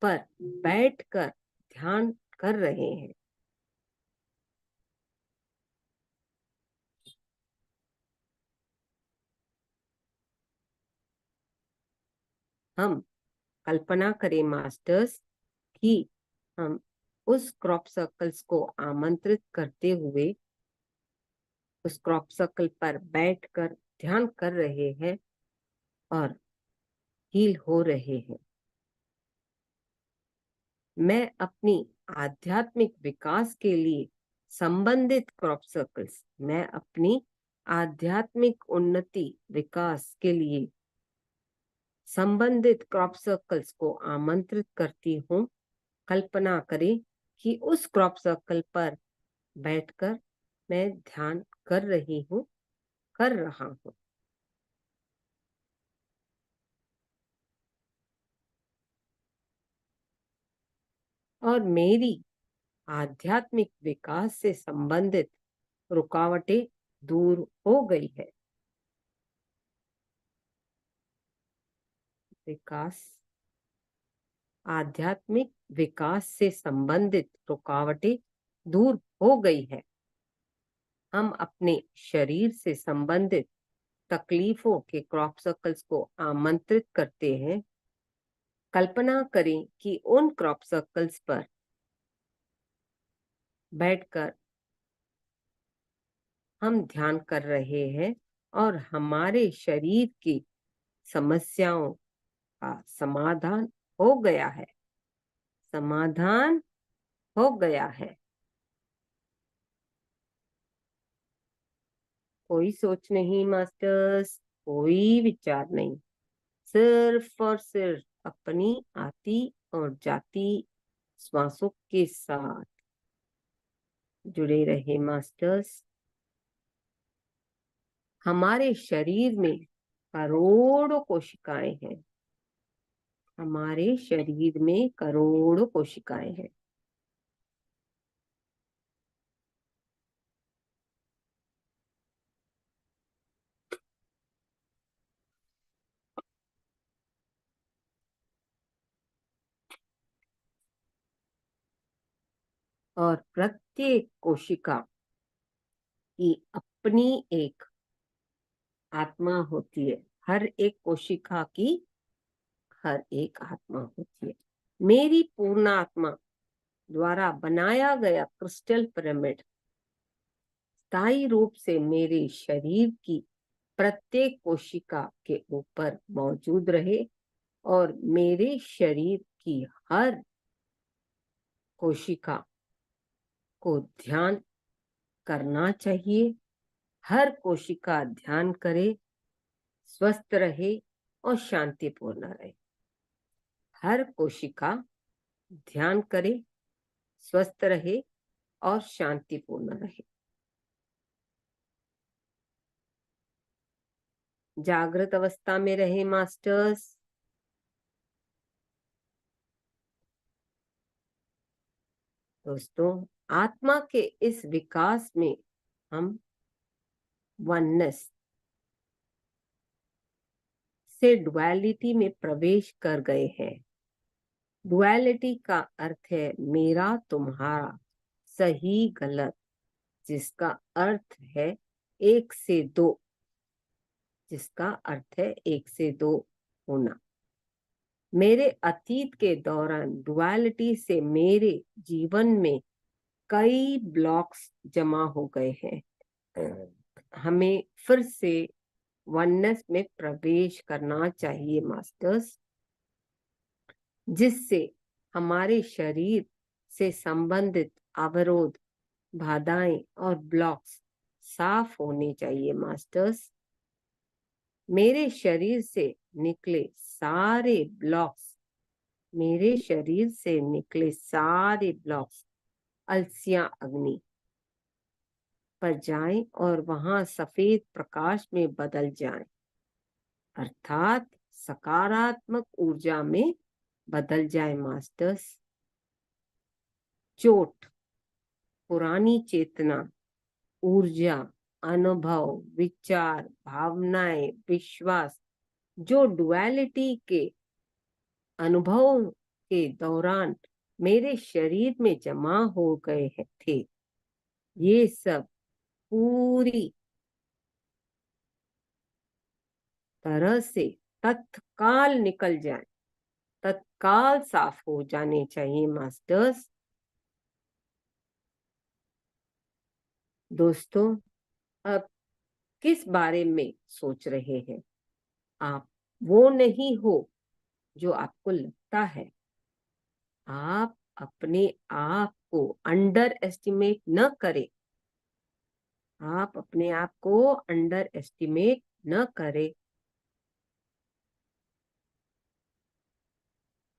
[SPEAKER 2] पर बैठकर ध्यान कर रहे हैं। हम कल्पना करें मास्टर्स कि हम उस क्रॉप सर्कल्स को आमंत्रित करते हुए उस क्रॉप सर्कल पर बैठकर ध्यान कर रहे हैं और हील हो रहे हैं। मैं अपनी आध्यात्मिक विकास के लिए संबंधित क्रॉप सर्कल्स, मैं अपनी आध्यात्मिक उन्नति विकास के लिए संबंधित क्रॉप सर्कल्स को आमंत्रित करती हूँ। कल्पना करें कि उस क्रॉप सर्कल पर बैठकर मैं ध्यान कर रहा हूँ। और मेरी आध्यात्मिक विकास से संबंधित रुकावटें दूर हो गई है। आध्यात्मिक विकास से संबंधित रुकावटें दूर हो गई है। हम अपने शरीर से संबंधित तकलीफों के क्रॉप सर्कल्स को आमंत्रित करते हैं। कल्पना करें कि उन क्रॉप सर्कल्स पर बैठकर हम ध्यान कर रहे हैं और हमारे शरीर की समस्याओं का समाधान हो गया है। समाधान हो गया है। कोई सोच नहीं मास्टर्स, कोई विचार नहीं, सिर्फ और सिर्फ अपनी आती और जाती श्वासों के साथ जुड़े रहे मास्टर्स। हमारे शरीर में करोड़ों कोशिकाएं हैं। हमारे शरीर में करोड़ों कोशिकाएं हैं। और प्रत्येक कोशिका की अपनी एक आत्मा होती है। हर एक कोशिका की हर एक आत्मा होती है। मेरी पूर्ण आत्मा द्वारा बनाया गया क्रिस्टल पिरामिड स्थायी रूप से मेरे शरीर की प्रत्येक कोशिका के ऊपर मौजूद रहे और मेरे शरीर की हर कोशिका को ध्यान करना चाहिए। हर कोशिका ध्यान करे, स्वस्थ रहे और शांतिपूर्ण रहे। हर कोशिका ध्यान करे, स्वस्थ रहे और शांतिपूर्ण रहे। जागृत अवस्था में रहे मास्टर्स। दोस्तों, आत्मा के इस विकास में हम वननेस से डुअलिटी में प्रवेश कर गए हैं। डुअलिटी का अर्थ है मेरा तुम्हारा, सही गलत, जिसका अर्थ है एक से दो, जिसका अर्थ है एक से दो होना। मेरे अतीत के दौरान डुअलिटी से मेरे जीवन में कई ब्लॉक्स जमा हो गए हैं। हमें फिर से वननेस में प्रवेश करना चाहिए मास्टर्स, जिससे हमारे शरीर से संबंधित अवरोध, बाधाएं और ब्लॉक्स साफ होने चाहिए मास्टर्स। मेरे शरीर से निकले सारे ब्लॉक्स, मेरे शरीर से निकले सारे ब्लॉक्स अलसिया अग्नि पर जाएं और वहां सफेद प्रकाश में बदल जाएं, अर्थात सकारात्मक ऊर्जा में बदल जाए मास्टर्स। चोट, पुरानी चेतना, ऊर्जा, अनुभव, विचार, भावनाएं, विश्वास जो डुअलिटी के अनुभव के दौरान मेरे शरीर में जमा हो गए थे, ये सब पूरी तरह से तत्काल निकल जाए, तत्काल साफ हो जाने चाहिए मास्टर्स। दोस्तों, अब किस बारे में सोच रहे हैं? आप वो नहीं हो जो आपको लगता है। आप अपने आप को अंडर एस्टिमेट न करें। आप अपने आप को अंडर एस्टिमेट न करें।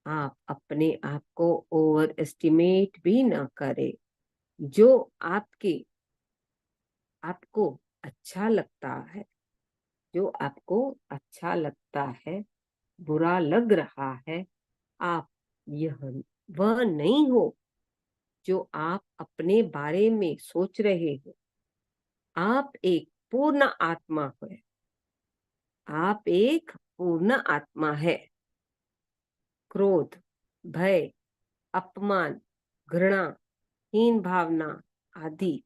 [SPEAKER 2] आप अपने आप को ओवर एस्टिमेट भी न करें। जो आपको अच्छा लगता है, जो आपको अच्छा लगता है, बुरा लग रहा है, आप यह वह नहीं हो जो आप अपने बारे में सोच रहे हो। आप एक पूर्ण आत्मा है। आप एक पूर्ण आत्मा है। क्रोध, भय, अपमान, घृणा, हीन भावना आदि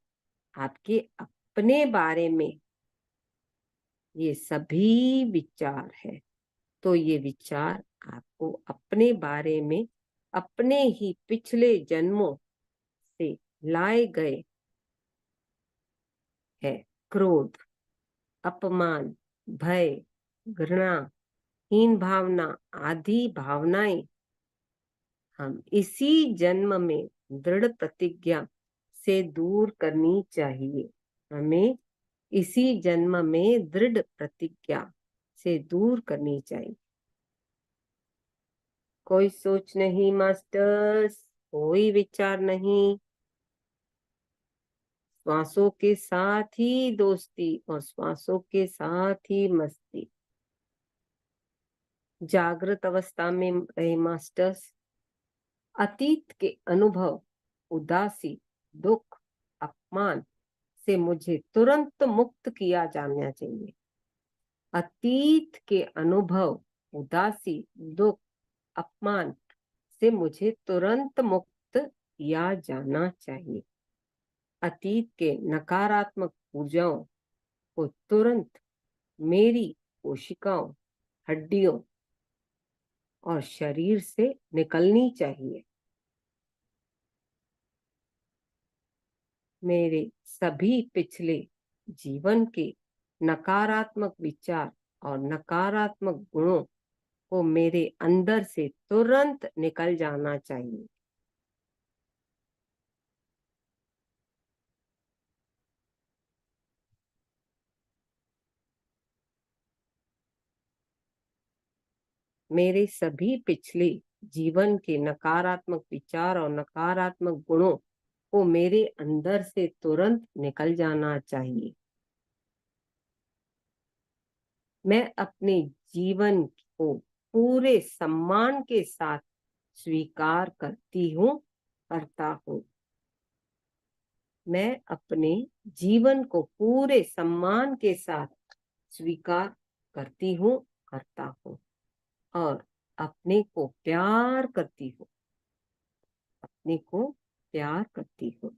[SPEAKER 2] आपके अपने बारे में ये सभी विचार है। तो ये विचार आपको अपने बारे में अपने ही पिछले जन्मों से लाए गए है। क्रोध, अपमान, भय, घृणा, हीन भावना आदि भावनाएं हम इसी जन्म में दृढ़ प्रतिज्ञा से दूर करनी चाहिए। हमें इसी जन्म में दृढ़ प्रतिज्ञा से दूर करनी चाहिए। कोई सोच नहीं मास्टर्स, कोई विचार नहीं। श्वासों के साथ ही दोस्ती और श्वासों के साथ ही मस्ती। जागृत अवस्था में रहे मास्टर्स, अतीत के अनुभव, उदासी, दुख, अपमान से मुझे तुरंत मुक्त किया जाना चाहिए। अतीत के अनुभव, उदासी, दुख, अपमान से मुझे तुरंत मुक्त किया जाना चाहिए। अतीत के नकारात्मक ऊर्जाओं को तुरंत मेरी कोशिकाओं, हड्डियों और शरीर से निकलनी चाहिए। मेरे सभी पिछले जीवन के नकारात्मक विचार और नकारात्मक गुणों को मेरे अंदर से तुरंत निकल जाना चाहिए। मेरे सभी पिछले जीवन के नकारात्मक विचार और नकारात्मक गुणों को मेरे अंदर से तुरंत निकल जाना चाहिए। मैं अपने जीवन को पूरे सम्मान के साथ स्वीकार करती हूँ, करता हूँ। मैं अपने जीवन को पूरे सम्मान के साथ स्वीकार करती हूँ, करता हूँ और अपने को प्यार करती हूँ, अपने को प्यार करती हूँ।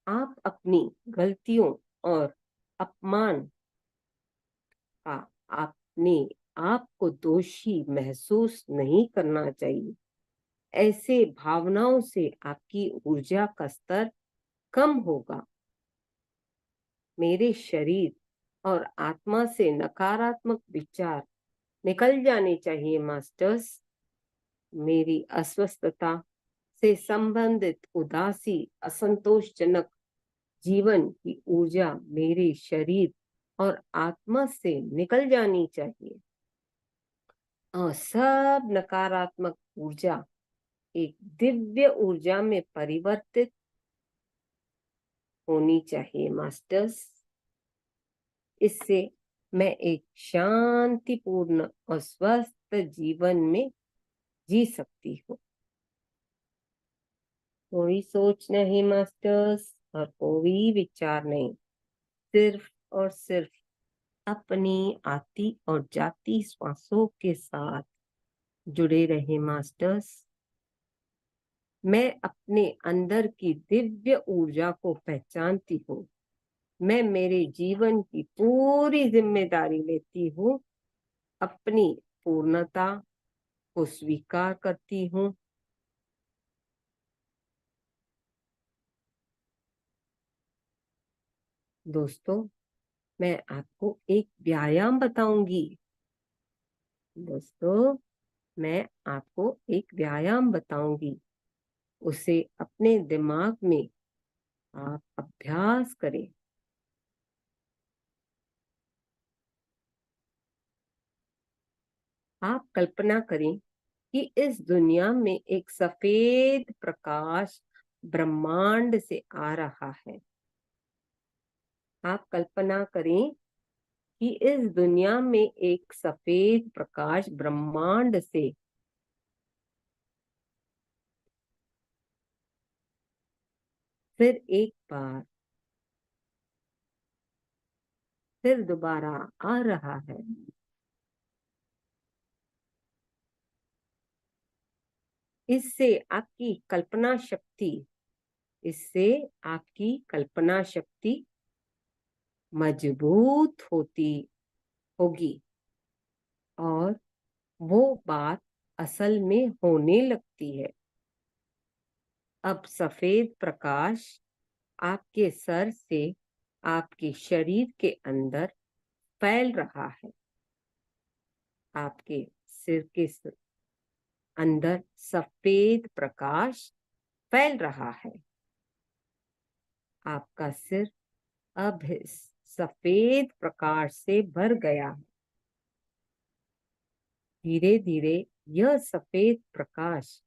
[SPEAKER 2] आप अपनी गलतियों और अपमान का अपने आप को दोषी महसूस नहीं करना चाहिए। ऐसे भावनाओं से आपकी ऊर्जा का स्तर कम होगा। मेरे शरीर और आत्मा से नकारात्मक विचार निकल जाने चाहिए मास्टर्स। मेरी अस्वस्थता से संबंधित उदासी, असंतोषजनक जीवन की ऊर्जा मेरे शरीर और आत्मा से निकल जानी चाहिए और सब नकारात्मक ऊर्जा एक दिव्य ऊर्जा में परिवर्तित होनी चाहिए मास्टर्स। इससे मैं एक शांतिपूर्ण और स्वस्थ जीवन में जी सकती हूँ। कोई सोच नहीं मास्टर्स और कोई विचार नहीं, सिर्फ और सिर्फ अपनी आती और जाती श्वासों के साथ जुड़े रहे मास्टर्स। मैं अपने अंदर की दिव्य ऊर्जा को पहचानती हूँ। मैं मेरे जीवन की पूरी जिम्मेदारी लेती हूँ, अपनी पूर्णता को स्वीकार करती हूँ। दोस्तों, मैं आपको एक व्यायाम बताऊंगी। दोस्तों, मैं आपको एक व्यायाम बताऊंगी। उसे अपने दिमाग में आप अभ्यास करें। आप कल्पना करें कि इस दुनिया में एक सफेद प्रकाश ब्रह्मांड से आ रहा है। आप कल्पना करें कि इस दुनिया में एक सफेद प्रकाश ब्रह्मांड से फिर एक बार फिर दोबारा आ रहा है। इससे आपकी कल्पना शक्ति इससे आपकी कल्पना शक्ति मजबूत होती होगी और वो बात असल में होने लगती है। अब सफेद प्रकाश आपके सर से आपके शरीर के अंदर फैल रहा है। आपके सिर के अंदर सफेद प्रकाश फैल रहा है। आपका सिर अब इस सफेद प्रकाश से भर गया है। धीरे धीरे यह सफेद प्रकाश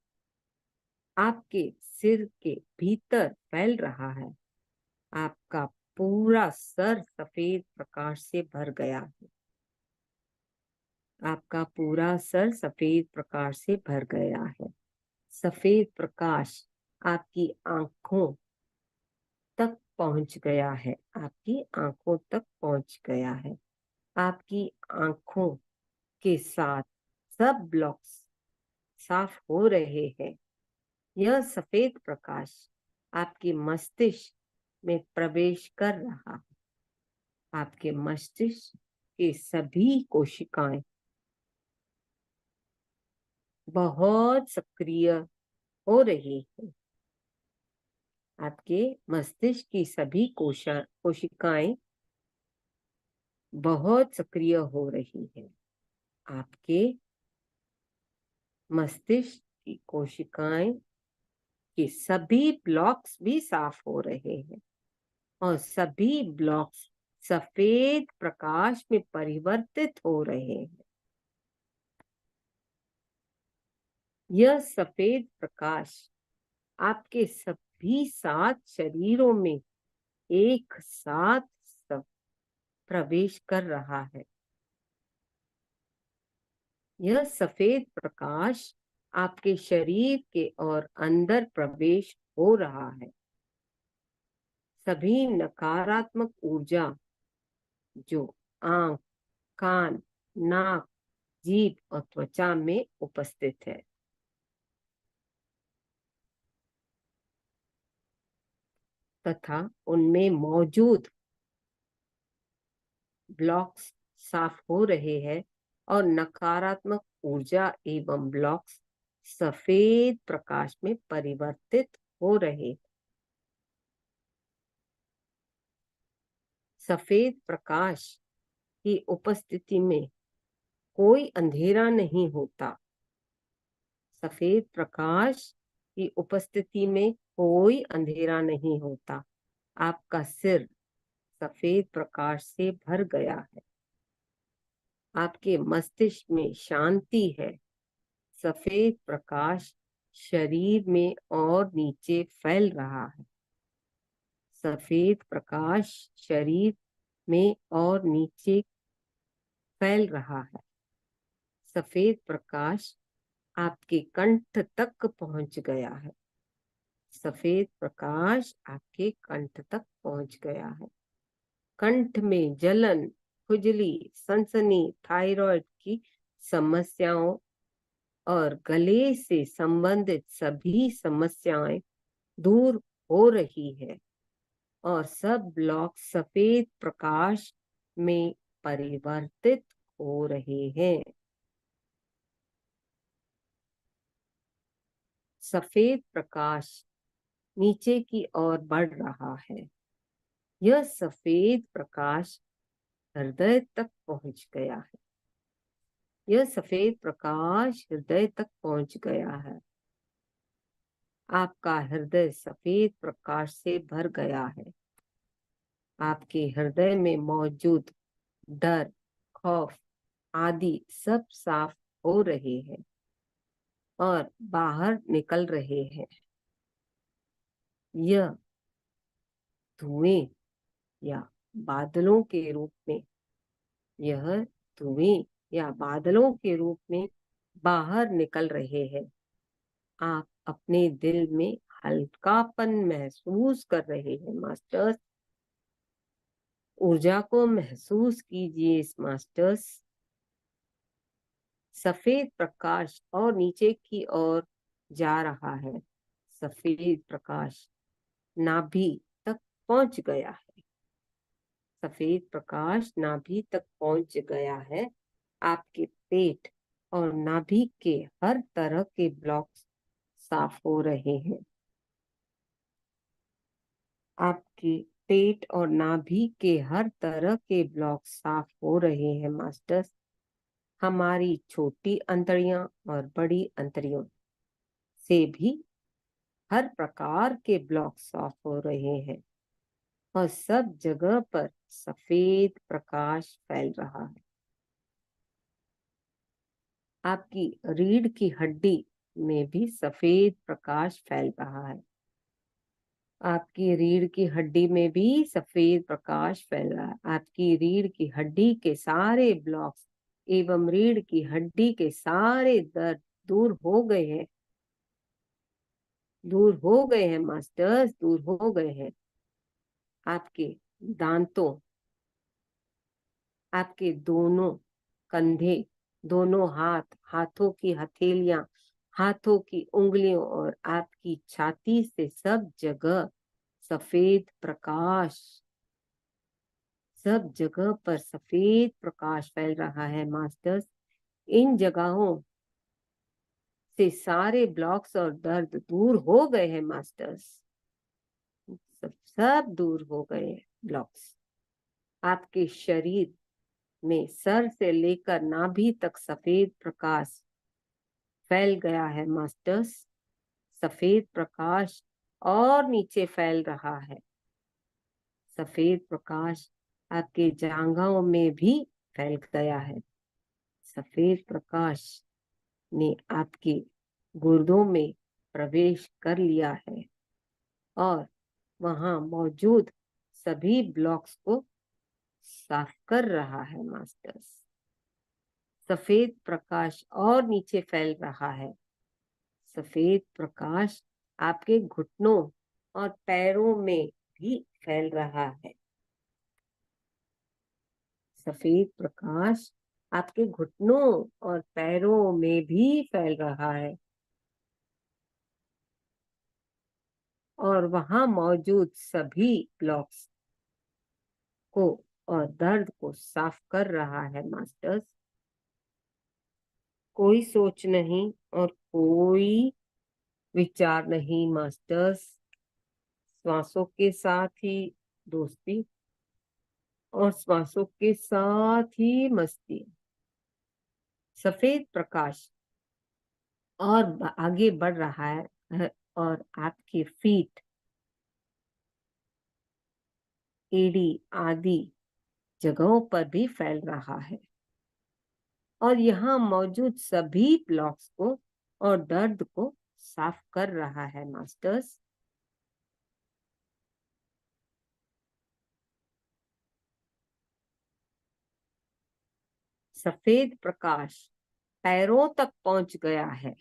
[SPEAKER 2] आपके सिर के भीतर फैल रहा है। आपका पूरा सर सफेद प्रकाश से भर गया है। आपका पूरा सर सफेद प्रकाश से भर गया है। सफेद प्रकाश आपकी आंखों तक पहुंच गया है। आपकी आंखों तक पहुंच गया है। आपकी आंखों के साथ सब ब्लॉक्स साफ हो रहे हैं। यह सफेद प्रकाश आपके मस्तिष्क में प्रवेश कर रहा है। आपके मस्तिष्क की सभी कोशिकाएं बहुत सक्रिय हो रही है। आपके मस्तिष्क की सभी कोशिकाएं बहुत सक्रिय हो रही है। आपके मस्तिष्क की कोशिकाएं के सभी ब्लॉक्स भी साफ हो रहे हैं और सभी ब्लॉक्स सफेद प्रकाश में परिवर्तित हो रहे हैं। यह सफेद प्रकाश आपके सभी 7 शरीरों में एक साथ प्रवेश कर रहा है। यह सफेद प्रकाश आपके शरीर के और अंदर प्रवेश हो रहा है। सभी नकारात्मक ऊर्जा जो आंख, कान, नाक, जीभ और त्वचा में उपस्थित है, तथा उनमें मौजूद ब्लॉक्स साफ हो रहे हैं और नकारात्मक ऊर्जा एवं ब्लॉक्स सफेद प्रकाश में परिवर्तित हो रहे। सफेद प्रकाश की उपस्थिति में कोई अंधेरा नहीं होता। सफेद प्रकाश की उपस्थिति में कोई अंधेरा नहीं होता। आपका सिर सफेद प्रकाश से भर गया है। आपके मस्तिष्क में शांति है। सफेद प्रकाश शरीर में और नीचे फैल रहा है। सफेद प्रकाश शरीर में और नीचे फैल रहा है। सफेद प्रकाश आपके कंठ तक पहुंच गया है। सफेद प्रकाश आपके कंठ तक पहुंच गया है। कंठ में जलन, खुजली, सनसनी, थायराइड की समस्याओं और गले से संबंधित सभी समस्याएं दूर हो रही है और सब ब्लॉक सफेद प्रकाश में परिवर्तित हो रहे हैं। सफेद प्रकाश नीचे की ओर बढ़ रहा है। यह सफेद प्रकाश हृदय तक पहुंच गया है। यह सफेद प्रकाश हृदय तक पहुंच गया है। आपका हृदय सफेद प्रकाश से भर गया है। आपके हृदय में मौजूद डर, खौफ आदि सब साफ हो रहे हैं और बाहर निकल रहे हैं। यह धुएं या बादलों के रूप में यह धुएं या बादलों के रूप में बाहर निकल रहे हैं। आप अपने दिल में हल्कापन महसूस कर रहे हैं मास्टर्स। ऊर्जा को महसूस कीजिए इस मास्टर्स। सफेद प्रकाश और नीचे की ओर जा रहा है। सफेद प्रकाश नाभि तक पहुंच गया है। सफेद प्रकाश नाभि तक पहुंच गया है। आपके पेट और नाभि के हर तरह के ब्लॉक्स साफ हो रहे हैं। आपके पेट और नाभि के हर तरह के ब्लॉक साफ हो रहे हैं मास्टर्स। हमारी छोटी अंतड़ियां और बड़ी अंतड़ियों से भी हर प्रकार के ब्लॉक साफ हो रहे हैं और सब जगह पर सफेद प्रकाश फैल रहा है। आपकी रीढ़ की हड्डी में भी सफेद प्रकाश फैल रहा है। आपकी रीढ़ की हड्डी में भी सफेद प्रकाश फैल रहा है। आपकी रीढ़ की हड्डी के सारे ब्लॉक्स एवं रीढ़ की हड्डी के सारे दर्द दूर हो गए हैं, दूर हो गए हैं मास्टर्स, दूर हो गए हैं। आपके दांतों, आपके दोनों कंधे, दोनों हाथ, हाथों की हथेलियां, हाथों की उंगलियों और आपकी छाती से सब जगह सफेद प्रकाश, सब जगह पर सफेद प्रकाश फैल रहा है मास्टर्स। इन जगहों से सारे ब्लॉक्स और दर्द दूर हो गए हैं मास्टर्स, सब सब दूर हो गए हैं ब्लॉक्स। आपके शरीर में सर से लेकर नाभि तक सफेद प्रकाश फैल गया है मास्टर्स। सफेद प्रकाश और नीचे फैल रहा है। सफेद प्रकाश आपके जांघों में भी फैल गया है। सफेद प्रकाश ने आपके गुर्दों में प्रवेश कर लिया है और वहां मौजूद सभी ब्लॉक्स को साफ कर रहा है मास्टर्स। सफेद प्रकाश और नीचे फैल रहा है। सफेद प्रकाश आपके घुटनों और पैरों में भी फैल रहा है। सफेद प्रकाश आपके घुटनों और पैरों में भी फैल रहा है और वहां मौजूद सभी ब्लॉक्स को और दर्द को साफ कर रहा है मास्टर्स। कोई सोच नहीं और कोई विचार नहीं मास्टर्स। श्वासों के साथ ही दोस्ती और श्वासों के साथ ही मस्ती। सफेद प्रकाश और आगे बढ़ रहा है और आपकी फीट, एड़ी आदि जगहों पर भी फैल रहा है और यहाँ मौजूद सभी ब्लॉक्स को और दर्द को साफ कर रहा है मास्टर्स। सफेद प्रकाश पैरों तक पहुंच गया है।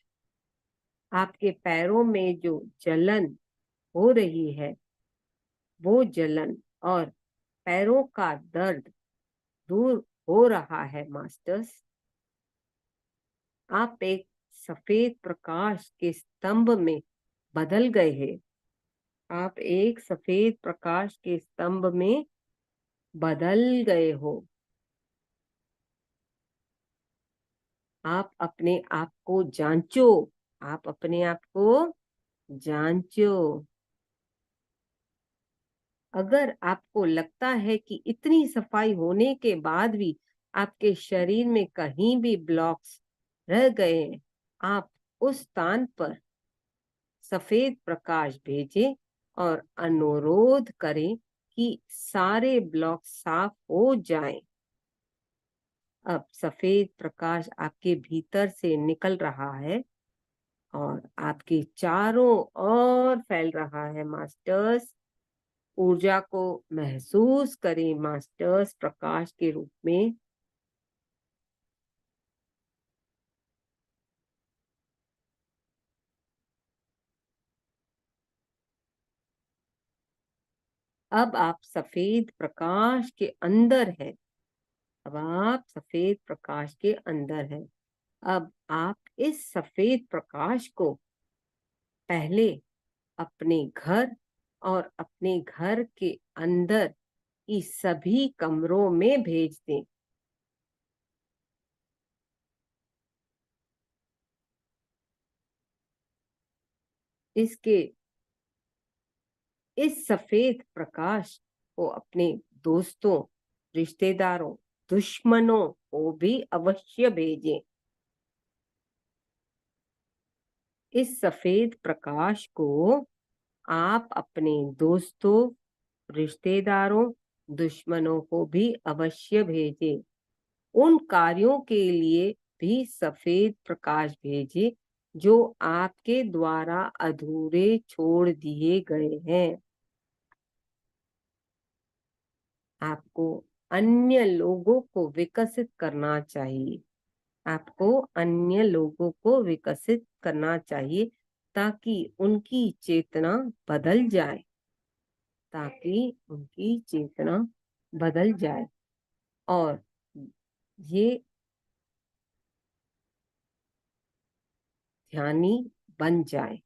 [SPEAKER 2] आपके पैरों में जो जलन हो रही है वो जलन और पैरों का दर्द दूर हो रहा है मास्टर्स। आप एक सफेद प्रकाश के स्तंभ में बदल गए हैं। आप एक सफेद प्रकाश के स्तंभ में बदल गए हो। आप अपने आप को जांचो, आप अपने आप को जांचो। अगर आपको लगता है कि इतनी सफाई होने के बाद भी आपके शरीर में कहीं भी ब्लॉक्स रह गए हैं, आप उस स्थान पर सफेद प्रकाश भेजें और अनुरोध करें कि सारे ब्लॉक साफ हो जाएं। अब सफेद प्रकाश आपके भीतर से निकल रहा है और आपके चारों ओर फैल रहा है मास्टर्स। ऊर्जा को महसूस करें मास्टर्स प्रकाश के रूप में। अब आप सफेद प्रकाश के अंदर हैं। अब आप सफेद प्रकाश के अंदर हैं। अब आप इस सफेद प्रकाश को पहले अपने घर और अपने घर के अंदर की सभी कमरों में भेज दें। इसके इस सफेद प्रकाश को अपने दोस्तों, रिश्तेदारों, दुश्मनों को भी अवश्य भेजें। इस सफेद प्रकाश को आप अपने दोस्तों, रिश्तेदारों, दुश्मनों को भी अवश्य भेजे, उन कार्यों के लिए भी सफेद प्रकाश भेजे जो आपके द्वारा अधूरे छोड़ दिए गए हैं। आपको अन्य लोगों को विकसित करना चाहिए। आपको अन्य लोगों को विकसित करना चाहिए ताकि उनकी चेतना बदल जाए, ताकि उनकी चेतना बदल जाए और ये ध्यानी बन जाए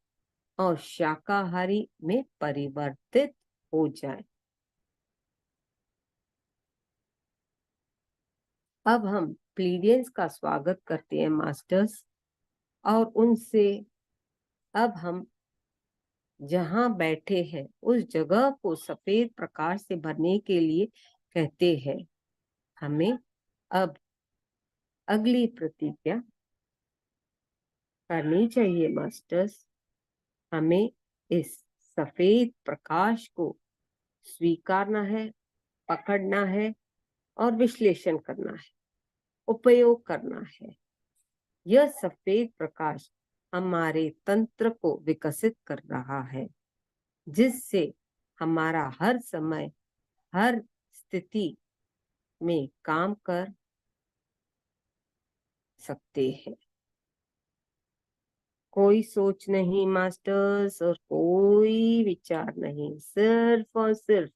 [SPEAKER 2] और शाकाहारी में परिवर्तित हो जाए। अब हम प्लीडियंस का स्वागत करते हैं मास्टर्स, और उनसे अब हम जहां बैठे हैं उस जगह को सफेद प्रकाश से भरने के लिए कहते हैं। हमें अब अगली प्रतिज्ञा करनी चाहिए मास्टर्स। हमें इस सफेद प्रकाश को स्वीकारना है, पकड़ना है और विश्लेषण करना है, उपयोग करना है। यह सफेद प्रकाश हमारे तंत्र को विकसित कर रहा है, जिससे हमारा हर समय, हर स्थिति में काम कर सकते हैं। कोई सोच नहीं मास्टर्स और कोई विचार नहीं, सिर्फ और सिर्फ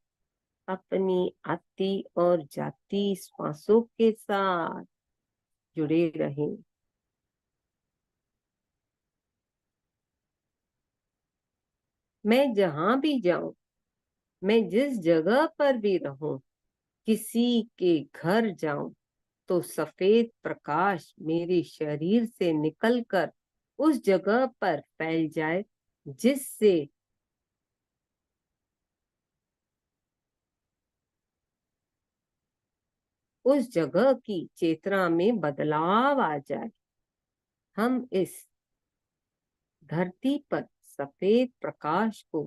[SPEAKER 2] अपनी आती और जाती श्वासों के साथ जुड़े रहें। मैं जहां भी जाऊं, मैं जिस जगह पर भी रहूं, किसी के घर जाऊं, तो सफेद प्रकाश मेरे शरीर से निकलकर उस जगह पर फैल जाए, जिससे उस जगह की चेतना में बदलाव आ जाए। हम इस धरती पर सफेद प्रकाश को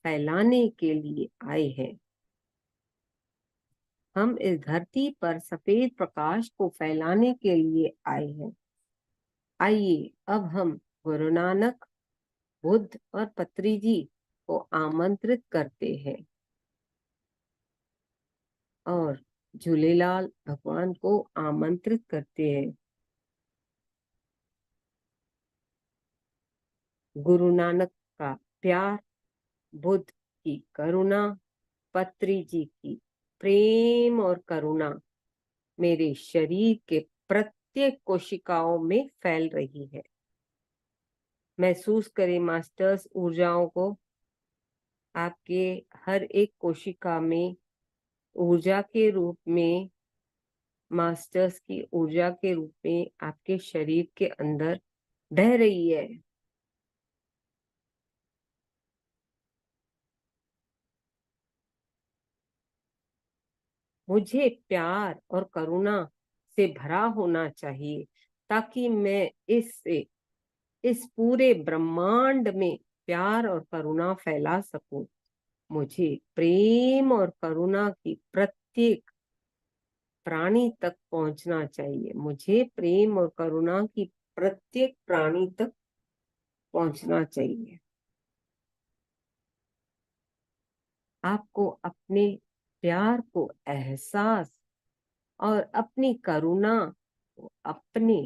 [SPEAKER 2] फैलाने के लिए आए हैं। हम इस धरती पर सफेद प्रकाश को फैलाने के लिए आए हैं। आइए अब हम गुरु नानक, बुद्ध और पत्री जी को आमंत्रित करते हैं और झूलेलाल भगवान को आमंत्रित करते हैं। गुरु नानक का प्यार, बुद्ध की करुणा, पत्री जी की प्रेम और करुणा मेरे शरीर के प्रत्येक कोशिकाओं में फैल रही है। महसूस करें मास्टर्स ऊर्जाओं को। आपके हर एक कोशिका में ऊर्जा के रूप में, मास्टर्स की ऊर्जा के रूप में आपके शरीर के अंदर बह रही है। मुझे प्यार और करुणा से भरा होना चाहिए ताकि मैं इस पूरे ब्रह्मांड में प्यार और करुणा फैला सकूं। मुझे प्रेम और करुणा की प्रत्येक प्राणी तक पहुंचना चाहिए। मुझे प्रेम और करुणा की प्रत्येक प्राणी तक पहुंचना चाहिए। आपको अपने प्यार को एहसास और अपनी करुणा को अपने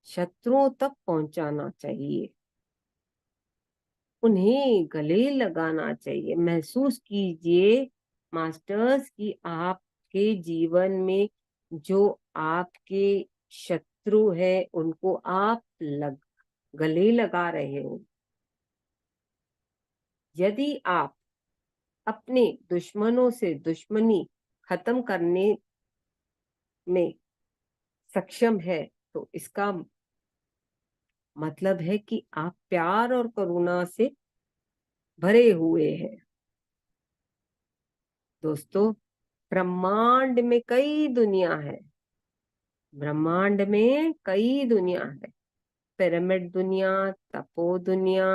[SPEAKER 2] शत्रुओं तक पहुंचाना चाहिए। उन्हें गले लगाना चाहिए। महसूस कीजिए मास्टर्स कि आपके जीवन में जो आपके शत्रु है उनको आप गले लगा रहे हो। यदि आप अपने दुश्मनों से दुश्मनी खत्म करने में सक्षम है, तो इसका मतलब है कि आप प्यार और करुणा से भरे हुए हैं। दोस्तों, ब्रह्मांड में कई दुनिया है। ब्रह्मांड में कई दुनिया है। पिरामिड दुनिया, तपो दुनिया,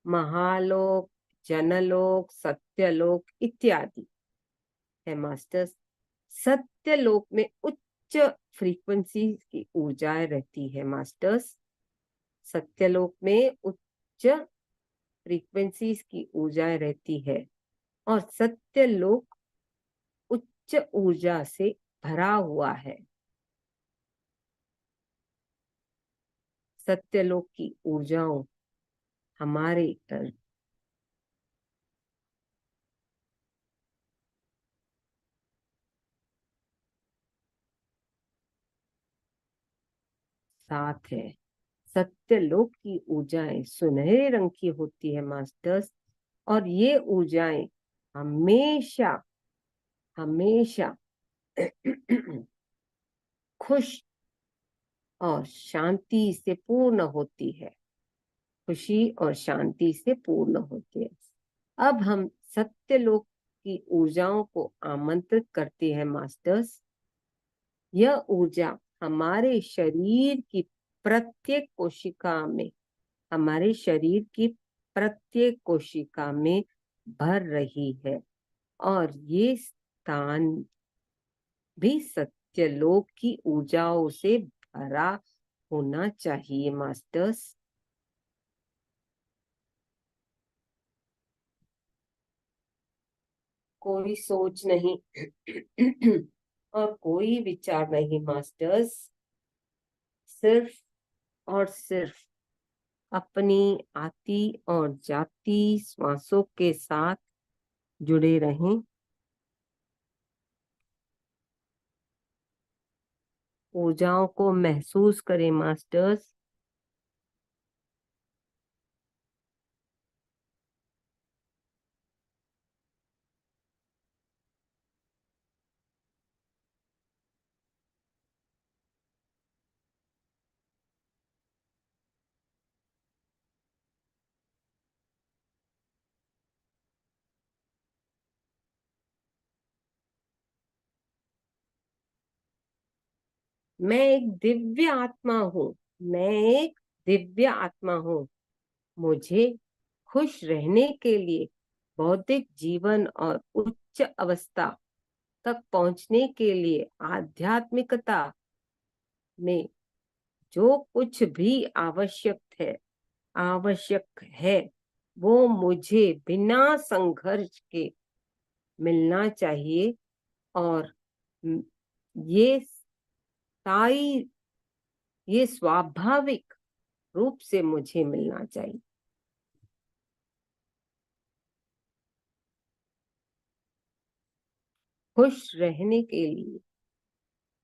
[SPEAKER 2] महालोक, जनलोक, सत्यलोक इत्यादि है मास्टर्स। सत्यलोक में उच्च फ्रीक्वेंसी की ऊर्जाएं रहती है मास्टर्स। सत्यलोक में उच्च फ्रीक्वेंसीज की ऊर्जाएं रहती है और सत्यलोक उच्च ऊर्जा से भरा हुआ है। सत्यलोक की ऊर्जाओं हमारे साथ है। सत्यलोक की ऊर्जाएं सुनहरे रंग की होती है मास्टर्स, और ये ऊर्जाएं हमेशा हमेशा खुश और शांति से पूर्ण होती है। खुशी और शांति से पूर्ण होती है। अब हम सत्यलोक की ऊर्जाओं को आमंत्रित करते हैं मास्टर्स। यह ऊर्जा हमारे शरीर की प्रत्येक कोशिका में, हमारे शरीर की प्रत्येक कोशिका में भर रही है, और ये स्थान भी सत्यलोक की ऊर्जाओं से भरा होना चाहिए मास्टर्स। कोई सोच नहीं और कोई विचार नहीं मास्टर्स, सिर्फ और सिर्फ अपनी आती और जाती श्वासों के साथ जुड़े रहें। ऊर्जाओं को महसूस करें मास्टर्स। मैं एक दिव्य आत्मा हूँ। मैं एक दिव्य आत्मा हूँ। मुझे खुश रहने के लिए बौद्धिक जीवन और उच्च अवस्था तक पहुंचने के लिए आध्यात्मिकता में जो कुछ भी आवश्यक है वो मुझे बिना संघर्ष के मिलना चाहिए, और ये स्थायी, ये स्वाभाविक रूप से मुझे मिलना चाहिए। खुश रहने के लिए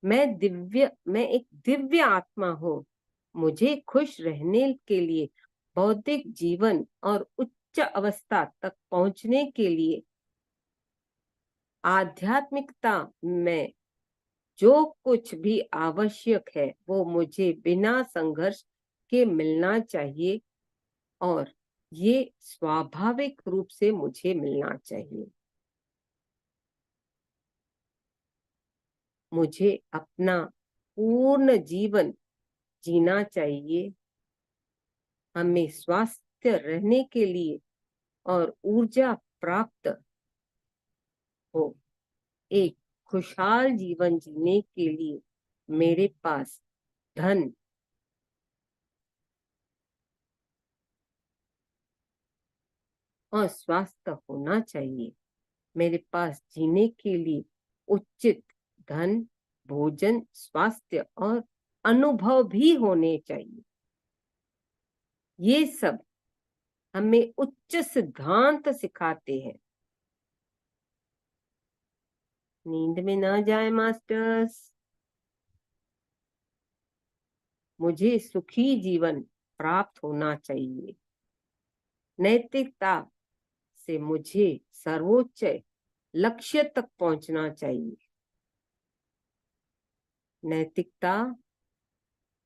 [SPEAKER 2] मैं एक दिव्य आत्मा हूँ। मुझे खुश रहने के लिए बौद्धिक जीवन और उच्च अवस्था तक पहुंचने के लिए आध्यात्मिकता में जो कुछ भी आवश्यक है वो मुझे बिना संघर्ष के मिलना चाहिए, और ये स्वाभाविक रूप से मुझे मिलना चाहिए। मुझे अपना पूर्ण जीवन जीना चाहिए। हमें स्वस्थ रहने के लिए और ऊर्जा प्राप्त हो, एक खुशहाल जीवन जीने के लिए मेरे पास धन और स्वास्थ्य होना चाहिए। मेरे पास जीने के लिए उचित धन, भोजन, स्वास्थ्य और अनुभव भी होने चाहिए। ये सब हमें उच्च सिद्धांत सिखाते हैं। नींद में ना जाए मास्टर्स। मुझे सुखी जीवन प्राप्त होना चाहिए। नैतिकता से मुझे सर्वोच्च लक्ष्य तक पहुंचना चाहिए। नैतिकता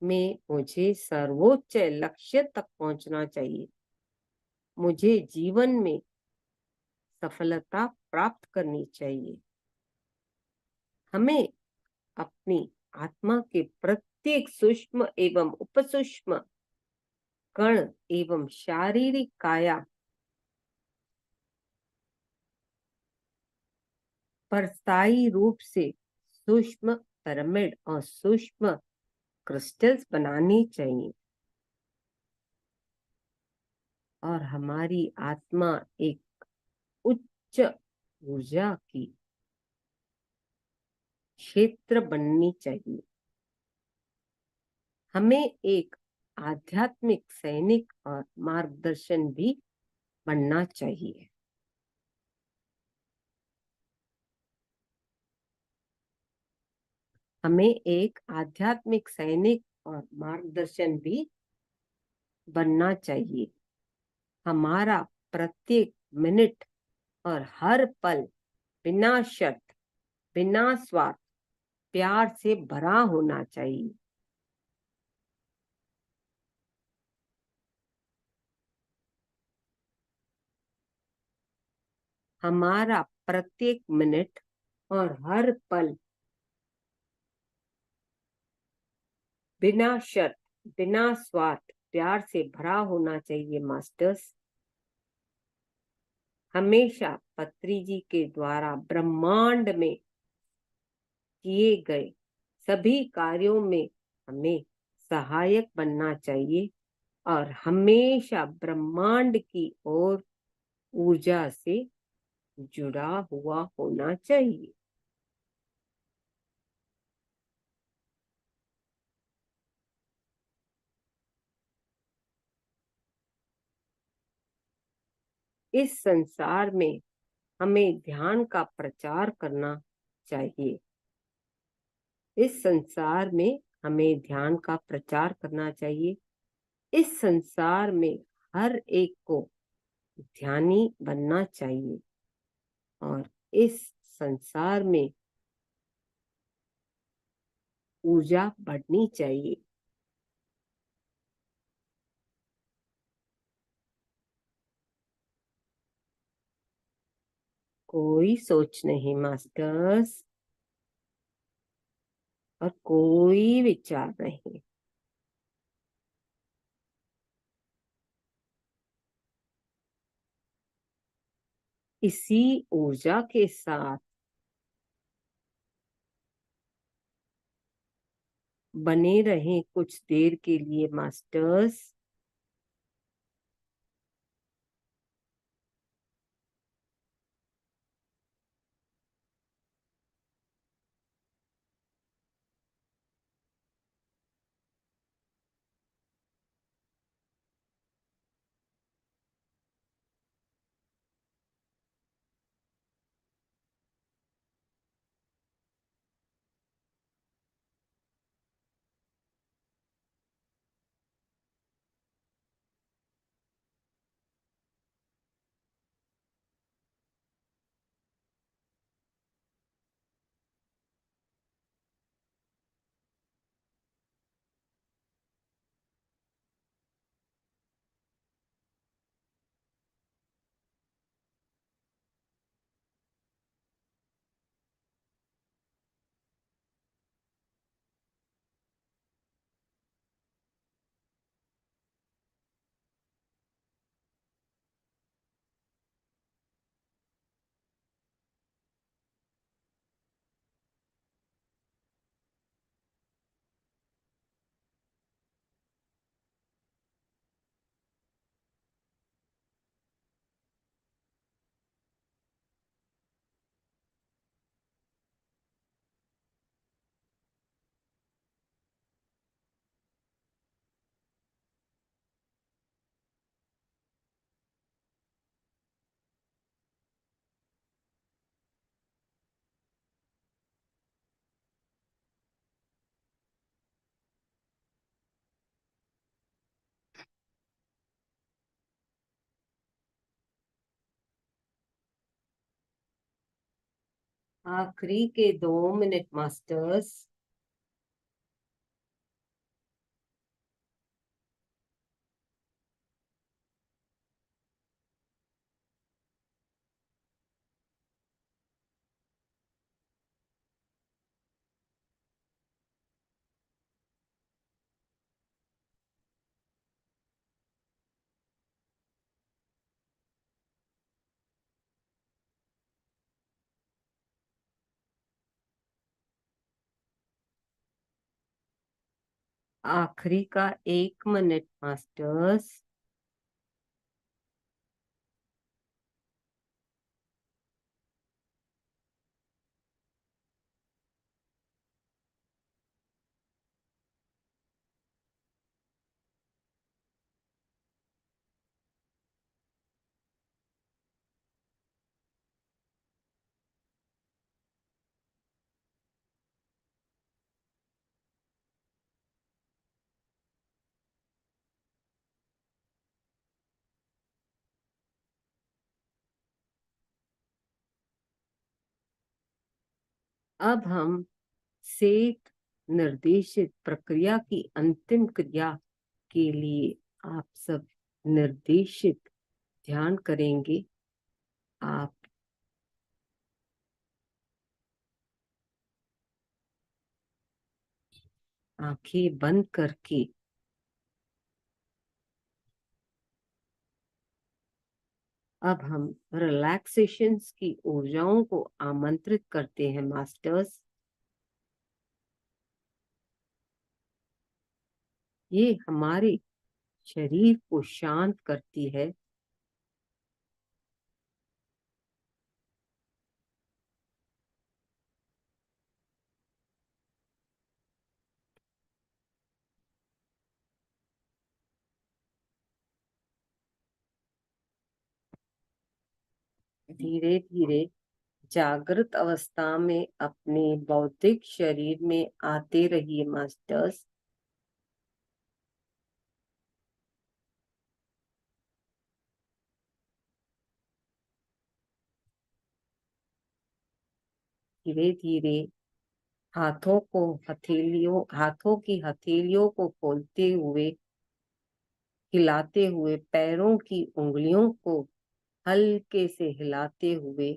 [SPEAKER 2] में मुझे सर्वोच्च लक्ष्य तक पहुंचना चाहिए। मुझे जीवन में सफलता प्राप्त करनी चाहिए। हमें अपनी आत्मा के प्रत्येक सूक्ष्म एवं उपसूक्ष्म कण एवं शारीरिक काया पर स्थायी रूप से सूक्ष्म पिरामिड और सूक्ष्म क्रिस्टल्स बनानी चाहिए। और हमारी आत्मा एक उच्च ऊर्जा की क्षेत्र बननी चाहिए। हमें एक आध्यात्मिक सैनिक और मार्गदर्शन भी बनना चाहिए। हमें एक आध्यात्मिक सैनिक और मार्गदर्शन भी बनना चाहिए। हमारा प्रत्येक मिनट और हर पल बिना शर्त, बिना स्वार्थ, प्यार से भरा होना चाहिए। हमारा प्रत्येक मिनट और हर पल बिना शर्त, बिना स्वार्थ, प्यार से भरा होना चाहिए मास्टर्स। हमेशा पत्री जी के द्वारा ब्रह्मांड में किए गए सभी कार्यों में हमें सहायक बनना चाहिए और हमेशा ब्रह्मांड की ओर ऊर्जा से जुड़ा हुआ होना चाहिए। इस संसार में हमें ध्यान का प्रचार करना चाहिए। इस संसार में हमें ध्यान का प्रचार करना चाहिए। इस संसार में हर एक को ध्यानी बनना चाहिए और इस संसार में ऊर्जा बढ़नी चाहिए। कोई सोच नहीं मास्टर्स, और कोई विचार नहीं। इसी ऊर्जा के साथ बने रहें कुछ देर के लिए मास्टर्स। आखिरी के 2 मिनट मास्टर्स। आखिरी का 1 मिनट मास्टर्स। अब हम सेठ निर्देशित प्रक्रिया की अंतिम क्रिया के लिए आप सब निर्देशित ध्यान करेंगे। आप आंखें बंद करके अब हम रिलैक्सेशंस की ऊर्जाओं को आमंत्रित करते हैं मास्टर्स। ये हमारे शरीर को शांत करती है। धीरे धीरे जागृत अवस्था में अपने बौद्धिक शरीर में आते रहिए मास्टर्स। धीरे धीरे हाथों की हथेलियों को खोलते हुए, हिलाते हुए, पैरों की उंगलियों को हल्के से हिलाते हुए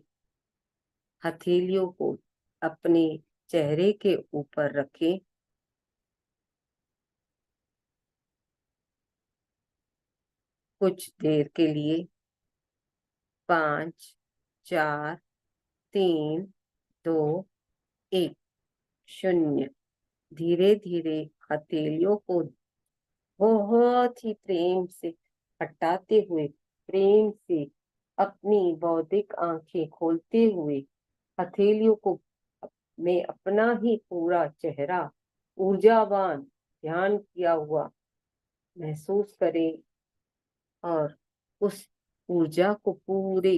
[SPEAKER 2] हथेलियों को अपने चेहरे के ऊपर रखें। कुछ देर के लिए 5, 4, 3, 2, 1, 0। धीरे धीरे हथेलियों को बहुत ही प्रेम से हटाते हुए, प्रेम से अपनी बौद्धिक आंखें खोलते हुए हथेलियों को में अपना ही पूरा चेहरा ऊर्जावान ध्यान किया हुआ महसूस करें और उस ऊर्जा को पूरे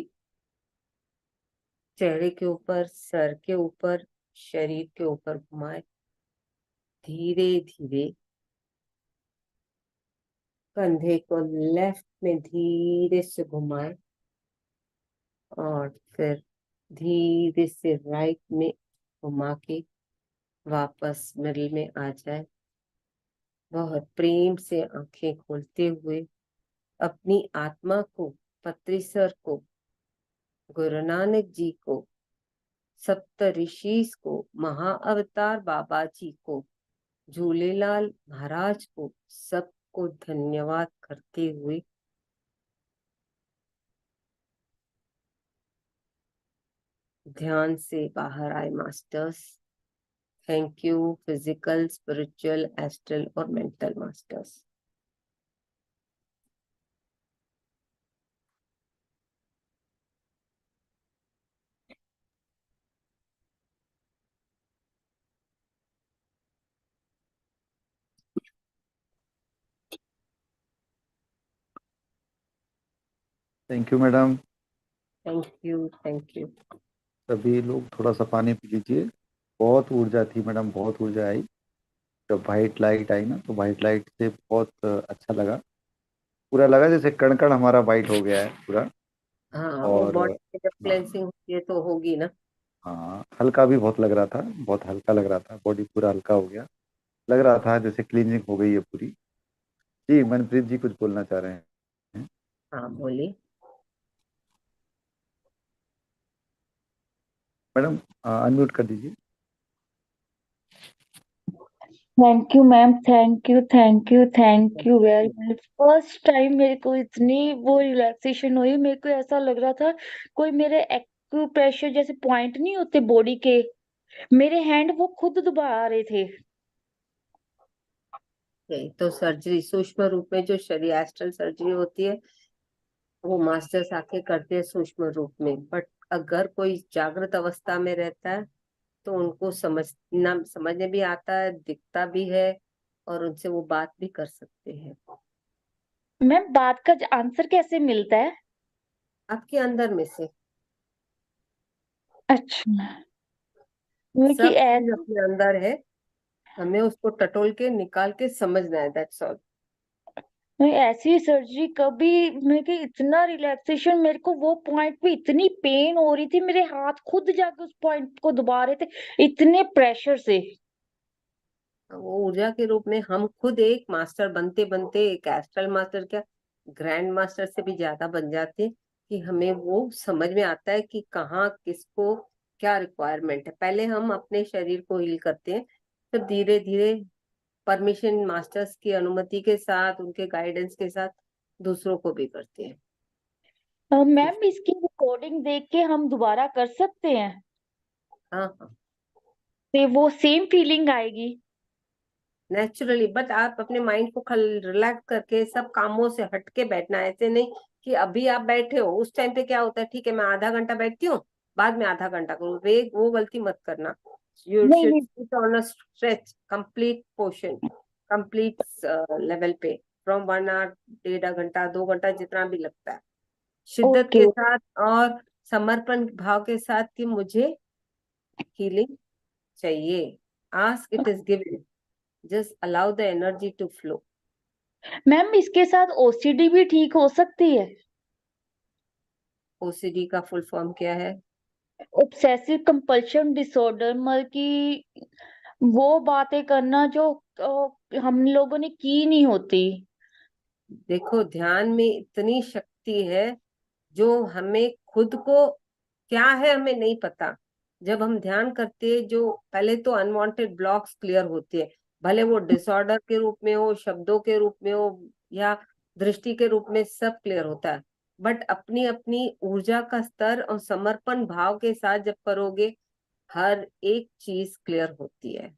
[SPEAKER 2] चेहरे के ऊपर, सर के ऊपर, शरीर के ऊपर घुमाए। धीरे धीरे कंधे को लेफ्ट में धीरे से घुमाए और फिर धीरे से राइट में घुमा के वापस मिडल में आ जाए। बहुत प्रेम से आंखें खोलते हुए अपनी आत्मा को, पत्री सर को, गुरु नानक जी को, सप्त ऋषिस को, महाअवतार बाबा जी को, झूलेलाल महाराज को, सबको धन्यवाद करते हुए ध्यान से बाहर आए masters. Thank you physical, spiritual, astral और mental masters.
[SPEAKER 1] Thank you madam.
[SPEAKER 2] Thank you, thank you.
[SPEAKER 1] सभी लोग थोड़ा सा पानी पी लीजिए। बहुत ऊर्जा थी मैडम, बहुत ऊर्जा आई। जब वाइट लाइट आई ना, तो वाइट लाइट से बहुत अच्छा लगा। पूरा लगा जैसे कण कण हमारा वाइट हो गया है पूरा।
[SPEAKER 2] हाँ, वो
[SPEAKER 1] और
[SPEAKER 2] बॉडी में जब
[SPEAKER 1] हाँ,
[SPEAKER 2] क्लेंसिंग होती है तो होगी ना।
[SPEAKER 1] हाँ, हल्का भी बहुत लग रहा था, बहुत हल्का लग रहा था, बॉडी पूरा हल्का हो गया। लग रहा था जैसे क्लीनिंग हो गई है पूरी। जी, मनप्रीत जी कुछ बोलना चाह रहे हैं।
[SPEAKER 2] हाँ, बोलिए।
[SPEAKER 1] मैडम अनम्यूट कर दीजिए।
[SPEAKER 3] Thank you ma'am, thank you, thank you, thank you very much. First time मेरे को इतनी वो रिलैक्सेशन हुई। मेरे को ऐसा लग रहा था कोई मेरे एक्यूप्रेशर जैसे पॉइंट नहीं होते बॉडी के, मेरे हैंड वो खुद दबा रहे थे।
[SPEAKER 2] तो सर्जरी सूक्ष्म रूप में जो शरीर एस्ट्रल सर्जरी होती है वो मास्टर्स आके करते हैं सूक्ष्म रूप में, बट अगर कोई जागृत अवस्था में रहता है तो उनको समझने भी आता है, दिखता भी है, और उनसे वो बात भी कर सकते हैं।
[SPEAKER 3] मैम बात का आंसर कैसे मिलता है?
[SPEAKER 2] आपके अंदर में से
[SPEAKER 3] अच्छा, क्योंकि
[SPEAKER 2] सब चीज
[SPEAKER 3] ऐसे
[SPEAKER 2] अपने अंदर है, हमें उसको टटोल के निकाल के समझना है, दैट्स ऑल।
[SPEAKER 3] ऐसी सर्जरी कभी मेरे को इतना रिलैक्सेशन, मेरे को वो पॉइंट पे इतनी पेन हो रही थी, मेरे हाथ खुद जाके उस पॉइंट को दबा रहे थे इतने प्रेशर से।
[SPEAKER 2] वो ऊर्जा के रूप में हम खुद एक मास्टर बनते बनते, एक एस्ट्रल मास्टर क्या, ग्रैंड मास्टर से भी ज्यादा बन जाते हैं, कि हमें वो समझ में आता है कि कहाँ किसको क्या रिक्वायरमेंट है। पहले हम अपने शरीर को हील करते हैं, फिर धीरे धीरे परमिशन मास्टर्स की अनुमति के साथ, उनके गाइडेंस के साथ दूसरों को भी करते हैं।
[SPEAKER 3] मैम इसकी रिकॉर्डिंग देख के हम दोबारा कर सकते हैं?
[SPEAKER 2] हाँ हाँ,
[SPEAKER 3] तो वो सेम फीलिंग आएगी?
[SPEAKER 2] नेचुरली, बट आप अपने माइंड को रिलैक्स करके सब कामों से हट के बैठना है। ऐसे नहीं कि अभी आप बैठे हो, उस टाइम पे क्या होता है, ठीक है मैं आधा घंटा बैठती हूँ, बाद में आधा घंटा करूँ, वो गलती मत करना। यू
[SPEAKER 3] नहीं
[SPEAKER 2] शुड
[SPEAKER 3] नहीं।
[SPEAKER 2] Sit on a stretch, complete portion, complete level पे, फ्रॉम 1 आवर, 1.5 घंटा, 2 घंटा, जितना भी लगता है, शिद्दत
[SPEAKER 3] ओके।
[SPEAKER 2] के साथ और समर्पण भाव के साथ कि मुझे हीलिंग चाहिए। Ask, it is given, just allow the energy to flow.
[SPEAKER 3] Ma'am इसके साथ ओसीडी भी ठीक हो सकती है?
[SPEAKER 2] ओसीडी का फुल फॉर्म क्या है?
[SPEAKER 3] ऑब्सेसिव कंपल्शन डिसऑर्डर, मतलब कि वो बातें करना जो हम लोगों ने की नहीं होती।
[SPEAKER 2] देखो, ध्यान में इतनी शक्ति है जो हमें खुद को क्या है हमें नहीं पता। जब हम ध्यान करते हैं, जो पहले तो अनवांटेड ब्लॉक्स क्लियर होते हैं, भले वो डिसऑर्डर के रूप में हो, शब्दों के रूप में हो, या दृष्टि के रूप में, सब क्लियर होता है। बट अपनी अपनी ऊर्जा का स्तर और समर्पण भाव के साथ जब करोगे, हर एक चीज क्लियर होती है।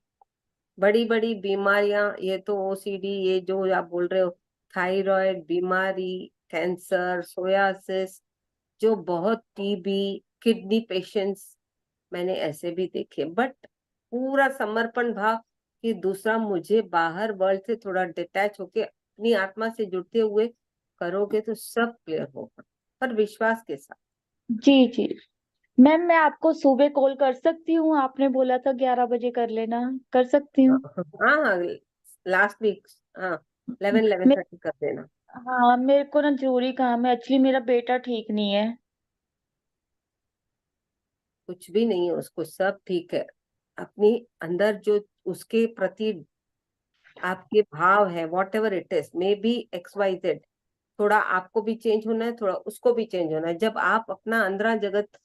[SPEAKER 2] बड़ी बड़ी बीमारियां, ये तो ओसीडी, ये जो आप बोल रहे हो, थायराइड बीमारी, कैंसर, सोयासिस, जो बहुत, टीबी, किडनी पेशेंट्स, मैंने ऐसे भी देखे। बट पूरा समर्पण भाव कि दूसरा मुझे बाहर वर्ल्ड से थोड़ा डिटैच होके अपनी आत्मा से जुड़ते हुए करोगे तो सब क्लियर होगा, पर विश्वास के साथ।
[SPEAKER 3] जी जी। मैम मैं आपको सुबह कॉल कर सकती हूँ? आपने बोला था 11 बजे कर लेना, कर सकती हूँ?
[SPEAKER 2] हाँ हाँ, लास्ट वीक, हाँ, 11-11:30 कर देना।
[SPEAKER 3] हाँ मेरे को ना जरूरी काम है, एक्चुअली मेरा बेटा ठीक नहीं है।
[SPEAKER 2] कुछ भी नहीं है उसको, सब ठीक है। अपनी अंदर जो उसके प्रति आपके भाव है, what ever it is, may be XYZ, थोड़ा आपको भी चेंज होना है, थोड़ा उसको भी चेंज होना है। जब आप अपना अंदर जगत,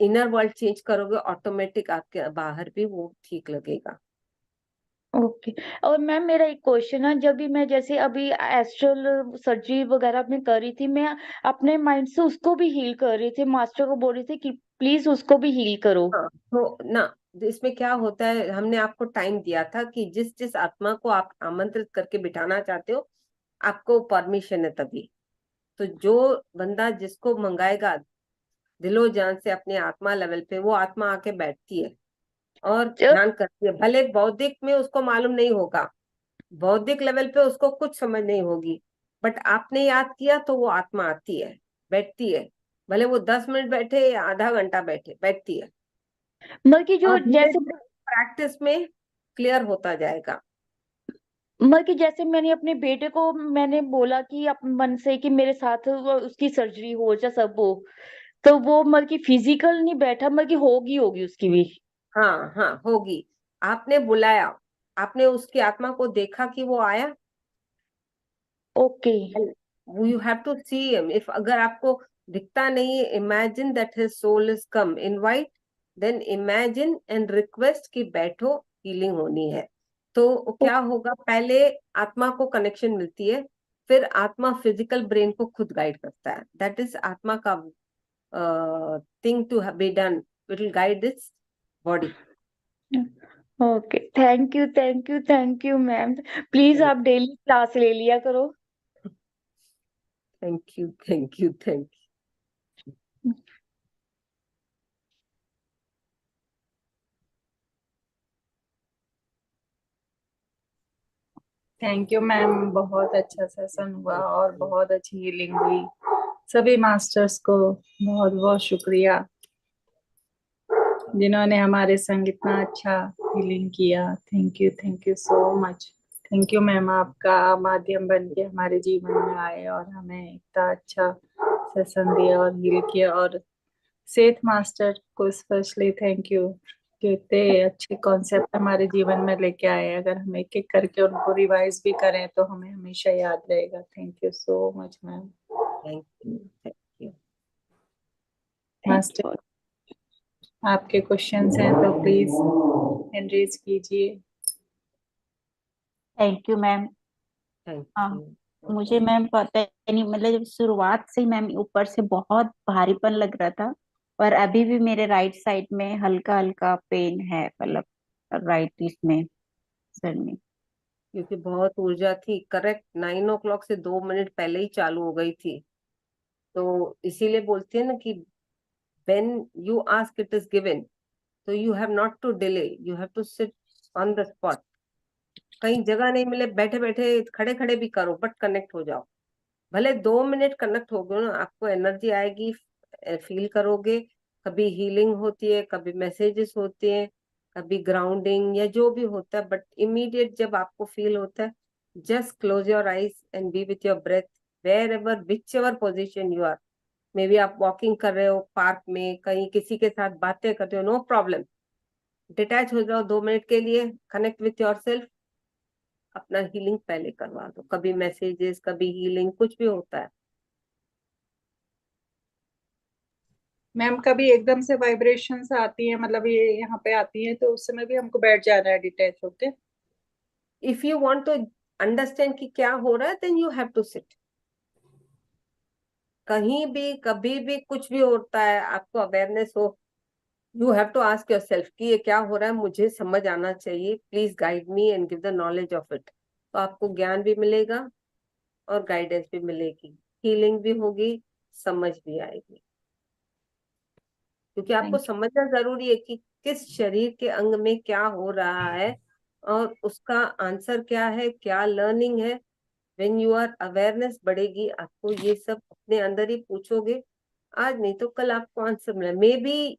[SPEAKER 2] इनर वर्ल्ड चेंज करोगे, ऑटोमेटिक आपके बाहर भी वो ठीक लगेगा।
[SPEAKER 3] ओके। और मैम मेरा एक क्वेश्चन है, जब भी मैं जैसे अभी एस्ट्रल सर्जरी वगैरह में कर रही थी, मैं अपने माइंड से उसको भी हील कर रही थी, मास्टर को बोल रही थी कि प्लीज उसको भी हील करो।
[SPEAKER 2] हाँ, तो ना, इसमें क्या होता है, हमने आपको टाइम दिया था कि जिस जिस आत्मा को आप आमंत्रित करके बिठाना चाहते हो, आपको परमिशन है तभी। तो जो बंदा जिसको मंगाएगा दिलो जान से अपने आत्मा लेवल पे, वो आत्मा आके बैठती है और
[SPEAKER 3] जब
[SPEAKER 2] ध्यान करती है। भले बौद्धिक में उसको मालूम नहीं होगा, बौद्धिक लेवल पे उसको कुछ समझ नहीं होगी, बट आपने याद किया तो वो आत्मा आती है, बैठती है। भले वो 10 मिनट बैठे या आधा घंटा बैठे, बैठती है।
[SPEAKER 3] मतलब कि जो
[SPEAKER 2] और धीरे
[SPEAKER 3] जैसे
[SPEAKER 2] धीरे प्रैक्टिस में क्लियर होता जाएगा।
[SPEAKER 3] मतलब कि जैसे मैंने अपने बेटे को मैंने बोला कि अपन मन से कि मेरे साथ उसकी सर्जरी हो या सब हो, तो वो मतलब कि फिजिकल नहीं बैठा, मतलब कि होगी होगी उसकी भी।
[SPEAKER 2] हाँ हाँ, होगी। आपने बुलाया, आपने उसकी आत्मा को देखा कि वो आया,
[SPEAKER 3] okay.
[SPEAKER 2] You have to see him. If अगर आपको दिखता नहीं है, imagine that his soul is come, invite, then imagine and request कि बैठो, हीलिंग होनी है। तो क्या होगा, पहले आत्मा को कनेक्शन मिलती है, फिर आत्मा फिजिकल ब्रेन को खुद गाइड करता है। दैट इज आत्मा का thing to be done, it will guide this body.
[SPEAKER 3] Okay, thank you thank you thank you ma'am. Please आप डेली क्लास ले लिया करो।
[SPEAKER 2] Thank you thank you thank you.
[SPEAKER 4] Thank you ma'am, बहुत अच्छा session हुआ और बहुत अच्छी हीलिंग हुई। सभी मास्टर्स को बहुत बहुत शुक्रिया जिन्होंने हमारे संग इतना अच्छा हीलिंग किया। Thank you so much. Thank you ma'am, आपका माध्यम बन के हमारे जीवन में आए और हमें इतना अच्छा सेशन दिया और हील किया। और सेठ मास्टर को स्पेशली थैंक यू कि इतने अच्छे कॉन्सेप्ट हमारे जीवन में लेके आए। अगर हम एक एक करके उनको रिवाइज भी करें तो हमें हमेशा याद रहेगा। Thank you so much ma'am.
[SPEAKER 2] Thank you thank you.
[SPEAKER 4] Master, आपके क्वेश्चंस हैं तो प्लीज हैंड रेज कीजिए।
[SPEAKER 5] Thank you ma'am.
[SPEAKER 2] थैंक
[SPEAKER 5] हाँ,
[SPEAKER 2] यू।
[SPEAKER 5] मुझे मैम पता है नहीं, मतलब जब शुरुआत से ही मैम ऊपर से बहुत भारीपन लग रहा था, और अभी भी मेरे राइट साइड में हल्का हल्का पेन है, मतलब राइट इसमें सर में।
[SPEAKER 2] क्योंकि बहुत ऊर्जा थी, करेक्ट 9 o'clock से 2 मिनट पहले ही चालू हो गई थी। तो इसीलिए बोलते हैं ना कि when you ask it is given, तो you have not to delay, you have to sit on the spot। कहीं जगह नहीं मिले, बैठे बैठे खड़े खड़े भी करो बट कनेक्ट हो जाओ। भले 2 मिनट कनेक्ट हो गए ना, आपको एनर्जी आएगी, फील करोगे। कभी हीलिंग होती है, कभी मैसेजेस होते हैं, कभी ग्राउंडिंग या जो भी होता है, बट इमीडिएट जब आपको फील होता है, just close your eyes and be with your breath wherever whichever position you are. May be आप वॉकिंग कर रहे हो पार्क में, कहीं किसी के साथ बातें करते हो, नो प्रॉब्लम। डिटैच हो जाओ 2 मिनट के लिए, कनेक्ट विथ योर सेल्फ, अपना हीलिंग पहले करवा दो। कभी मैसेजेस, कभी हीलिंग, कुछ भी होता है।
[SPEAKER 4] मैम कभी एकदम से वाइब्रेशंस आती है, मतलब ये यहाँ पे आती है, तो उस समय भी हमको बैठ जाना है डिटैच होके।
[SPEAKER 2] If you want to understand कि क्या हो रहा है, then you have to sit. कहीं भी कभी भी कुछ भी होता है, आपको अवेयरनेस हो, you have to ask your yourself ये क्या हो रहा है, मुझे समझ आना चाहिए, please guide me and give the knowledge of it. तो आपको ज्ञान भी मिलेगा और गाइडेंस भी मिलेगी, हीलिंग भी होगी, समझ भी आएगी। क्योंकि आपको
[SPEAKER 4] थैंक
[SPEAKER 2] समझना जरूरी है कि किस शरीर के अंग में क्या हो रहा है और उसका आंसर क्या है, क्या लर्निंग है। व्हेन यू आर अवेयरनेस बढ़ेगी, आपको ये सब अपने अंदर ही पूछोगे, आज नहीं तो कल आपको आंसर मिले। मे बी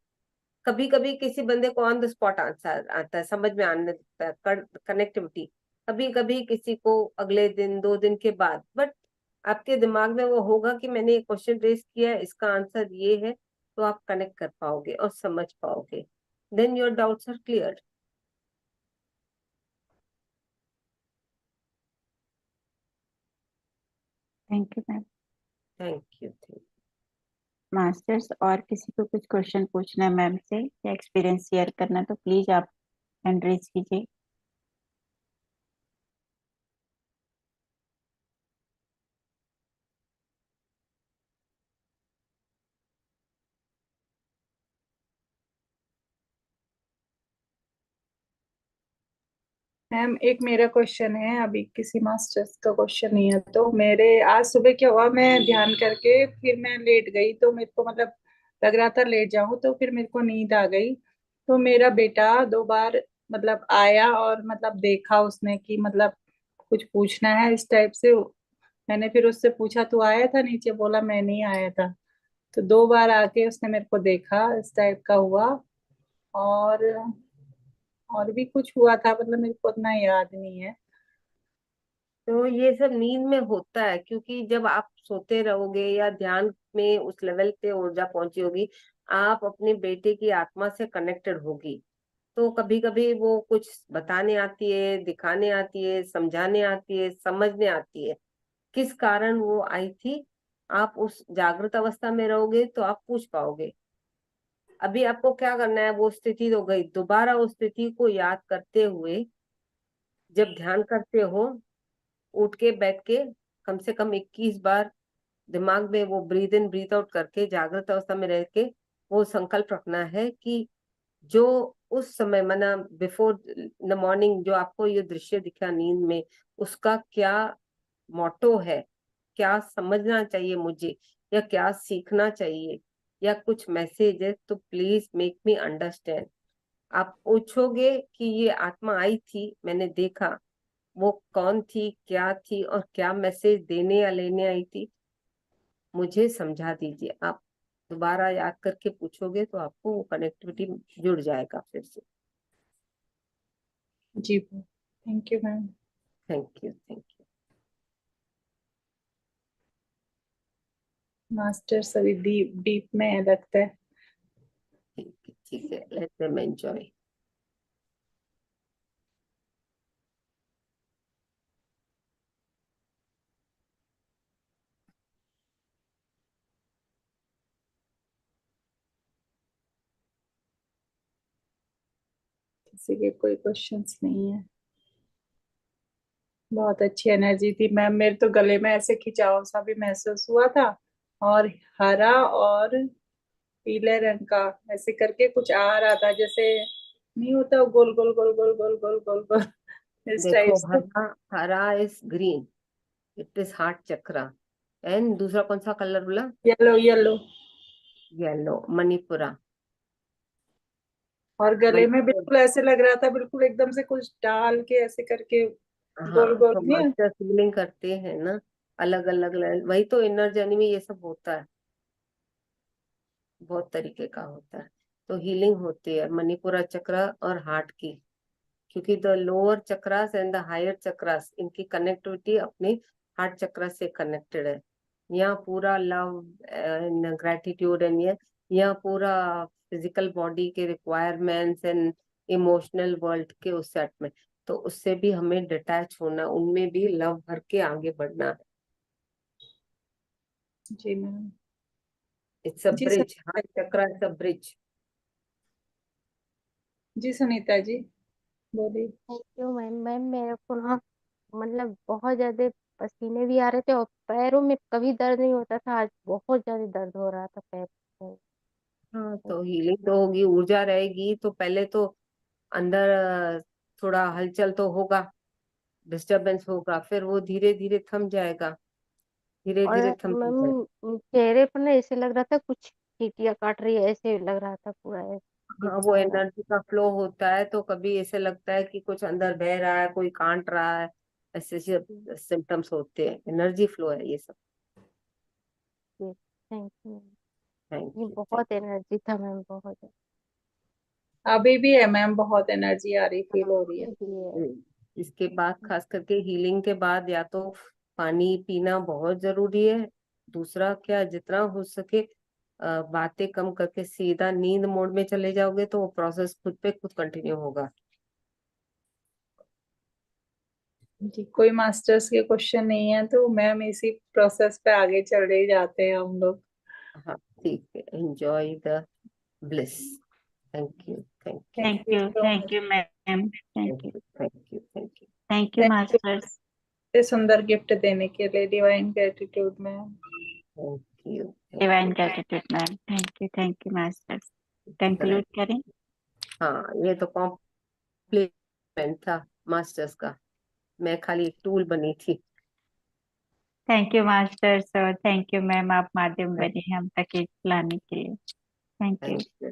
[SPEAKER 2] कभी कभी किसी बंदे को ऑन द स्पॉट आंसर आता है, समझ में आने लगता है, कनेक्टिविटी। कभी कभी किसी को अगले दिन, 2 दिन के बाद, बट आपके दिमाग में वो होगा कि मैंने एक क्वेश्चन रेज किया है, इसका आंसर ये है, तो आप कनेक्ट कर पाओगे और समझ पाओगे। Then your doubts are clear.
[SPEAKER 5] Thank you ma'am.
[SPEAKER 2] Thank you thank
[SPEAKER 5] masters, और किसी को कुछ क्वेश्चन पूछना है मैम से या एक्सपीरियंस शेयर करना है तो प्लीज आप हैंड रेज कीजिए।
[SPEAKER 4] मैम, एक मेरा क्वेश्चन है, अभी किसी मास्टर्स का क्वेश्चन नहीं है। तो मेरे आज सुबह क्या हुआ, मैं ध्यान करके फिर मैं लेट गई, तो मेरे को मतलब लग रहा था लेट जाऊं, तो फिर मेरे को नींद आ गई। तो मेरा बेटा 2 बार मतलब आया और मतलब देखा उसने कि मतलब कुछ पूछना है इस टाइप से। मैंने फिर उससे पूछा तू आया था नीचे, बोला मैं नहीं आया था। तो 2 बार आके उसने मेरे को देखा, इस टाइप का हुआ। और और भी कुछ हुआ था, मतलब मेरे को उतना याद नहीं है।
[SPEAKER 2] तो ये सब नींद में होता है, क्योंकि जब आप सोते रहोगे या ध्यान में उस लेवल पे ऊर्जा पहुंची होगी, आप अपने बेटे की आत्मा से कनेक्टेड होगी। तो कभी कभी वो कुछ बताने आती है, दिखाने आती है, समझाने आती है, समझने आती है, किस कारण वो आई थी। आप उस जागृत अवस्था में रहोगे तो आप पूछ पाओगे। अभी आपको क्या करना है, वो स्थिति तो गई, दोबारा उस स्थिति को याद करते हुए जब ध्यान करते हो, उठ के बैठ के कम से कम 21 बार दिमाग में वो ब्रीद इन ब्रीथ आउट करके जागृत अवस्था में रह के वो संकल्प रखना है कि जो उस समय माना बिफोर द मॉर्निंग जो आपको ये दृश्य दिखा नींद में, उसका क्या मोटो है, क्या समझना चाहिए मुझे, या क्या सीखना चाहिए, या कुछ मैसेज है, तो प्लीज मेक मी अंडरस्टैंड। आप पूछोगे कि ये आत्मा आई थी, मैंने देखा, वो कौन थी, क्या थी, और क्या मैसेज देने या लेने आई थी, मुझे समझा दीजिए। आप दोबारा याद करके पूछोगे तो आपको वो कनेक्टिविटी जुड़ जाएगा फिर से।
[SPEAKER 4] जी thank you ma'am.
[SPEAKER 2] Thank you, thank you.
[SPEAKER 4] Master सभी डीप डीप में है लगता है।
[SPEAKER 2] ठीक है, लेट देम एंजॉय।
[SPEAKER 4] किसी के कोई क्वेश्चंस नहीं है। बहुत अच्छी एनर्जी थी मैम, मेरे तो गले में ऐसे खिंचाव सा भी महसूस हुआ था, और हरा और पीले रंग का ऐसे करके कुछ आ रहा था, जैसे नहीं होता गोल गोल गोल गोल गोल गोल गोल गोल इस टाइप
[SPEAKER 2] देखो,
[SPEAKER 4] से।
[SPEAKER 2] हरा, हरा is green, it is heart chakra. And दूसरा कौन सा कलर बोला?
[SPEAKER 4] Yellow yellow.
[SPEAKER 2] येलो, मणिपुरा।
[SPEAKER 4] और गले में
[SPEAKER 2] मणिपुर,
[SPEAKER 4] बिल्कुल ऐसे लग रहा था, बिल्कुल एकदम से कुछ डाल के ऐसे करके गोल
[SPEAKER 2] हाँ,
[SPEAKER 4] गोल
[SPEAKER 2] तो
[SPEAKER 4] नहीं।
[SPEAKER 2] मास्टर फीलिंग करते हैं ना, अलग अलग वही तो इनर जर्नी में ये सब होता है, बहुत तरीके का होता है। तो हीलिंग होती है मणिपुरा चक्र और हार्ट की, क्योंकि the lower chakras and the higher chakras, इनकी कनेक्टिविटी अपने हार्ट चक्र से कनेक्टेड है। यहाँ पूरा लव एंड ग्रेटिट्यूड एंड ये यहाँ पूरा फिजिकल बॉडी के रिक्वायरमेंट्स एंड इमोशनल वर्ल्ड के उस सेट में, तो उससे भी हमें डिटैच होना, उनमें भी लव भर के आगे बढ़ना है।
[SPEAKER 4] जी मैम।
[SPEAKER 2] इट्स अ
[SPEAKER 4] जी
[SPEAKER 2] bridge,
[SPEAKER 4] Sunita.
[SPEAKER 2] Heart chakra it's a bridge.
[SPEAKER 4] जी सुनीता जी बोलिए।
[SPEAKER 6] Thank you ma'am. मैम मेरे को ना मतलब बहुत ज्यादा पसीने भी आ रहे थे और पैरों में कभी दर्द नहीं होता था, आज बहुत ज्यादा दर्द हो रहा था पैर में।
[SPEAKER 2] हाँ, तो हीलिंग तो होगी, ऊर्जा रहेगी तो पहले तो अंदर थोड़ा हलचल तो होगा, डिस्टरबेंस होगा, फिर वो धीरे धीरे थम जाएगा, धीरे
[SPEAKER 6] और
[SPEAKER 2] धीरे थमता जाएगा।
[SPEAKER 6] मैम चेहरे पर ना ऐसे लग रहा था कुछ चींटियां काट रही है, ऐसे लग रहा था, पूरा ऐसे
[SPEAKER 2] हाँ,
[SPEAKER 6] दिख
[SPEAKER 2] वो
[SPEAKER 6] रहा था।
[SPEAKER 2] एनर्जी का फ्लो होता है, तो कभी ऐसे लगता है कि कुछ अंदर बह रहा है, कोई काट रहा है, ऐसे सिम्टम्स होते हैं, एनर्जी फ्लो है ये सब।
[SPEAKER 6] Thank you.
[SPEAKER 2] थैंक
[SPEAKER 6] ये
[SPEAKER 2] यू, थैंक
[SPEAKER 6] बहुत एनर्जी था मैम, बहुत।
[SPEAKER 4] अभी भी है मैम, बहुत एनर्जी आ रही फील हो रही है।
[SPEAKER 6] ये
[SPEAKER 2] यू। इसके बाद खास करके हीलिंग के बाद या तो पानी पीना बहुत जरूरी है, दूसरा क्या, जितना हो सके बातें कम करके सीधा नींद मोड में चले जाओगे तो वो प्रोसेस खुद पे खुद कंटिन्यू होगा।
[SPEAKER 4] जी कोई मास्टर्स के क्वेश्चन नहीं है तो मैम इसी प्रोसेस पे आगे चल रहे जाते हैं हम लोग।
[SPEAKER 2] हाँ, ठीक है, enjoy the bliss. Thank you, thank you,
[SPEAKER 4] thank you so
[SPEAKER 5] thank
[SPEAKER 4] much.
[SPEAKER 5] You ma'am,
[SPEAKER 2] thank
[SPEAKER 5] thank you,
[SPEAKER 2] you, thank you, thank you,
[SPEAKER 5] thank you
[SPEAKER 4] thank you
[SPEAKER 5] masters.
[SPEAKER 4] इतने सुंदर गिफ्ट देने के लिए, divine gratitude ma'am.
[SPEAKER 2] Thank you, thank
[SPEAKER 5] divine
[SPEAKER 2] you.
[SPEAKER 5] Gratitude ma'am, thank you masters. Conclude करें।
[SPEAKER 2] हाँ, ये तो complement था मास्टर्स का, मैं खाली एक टूल बनी थी।
[SPEAKER 5] थैंक यू मास्टर्स और थैंक यू मैम, आप माध्यम बने हम तक लाने के लिए। Thank you.
[SPEAKER 2] Thank you.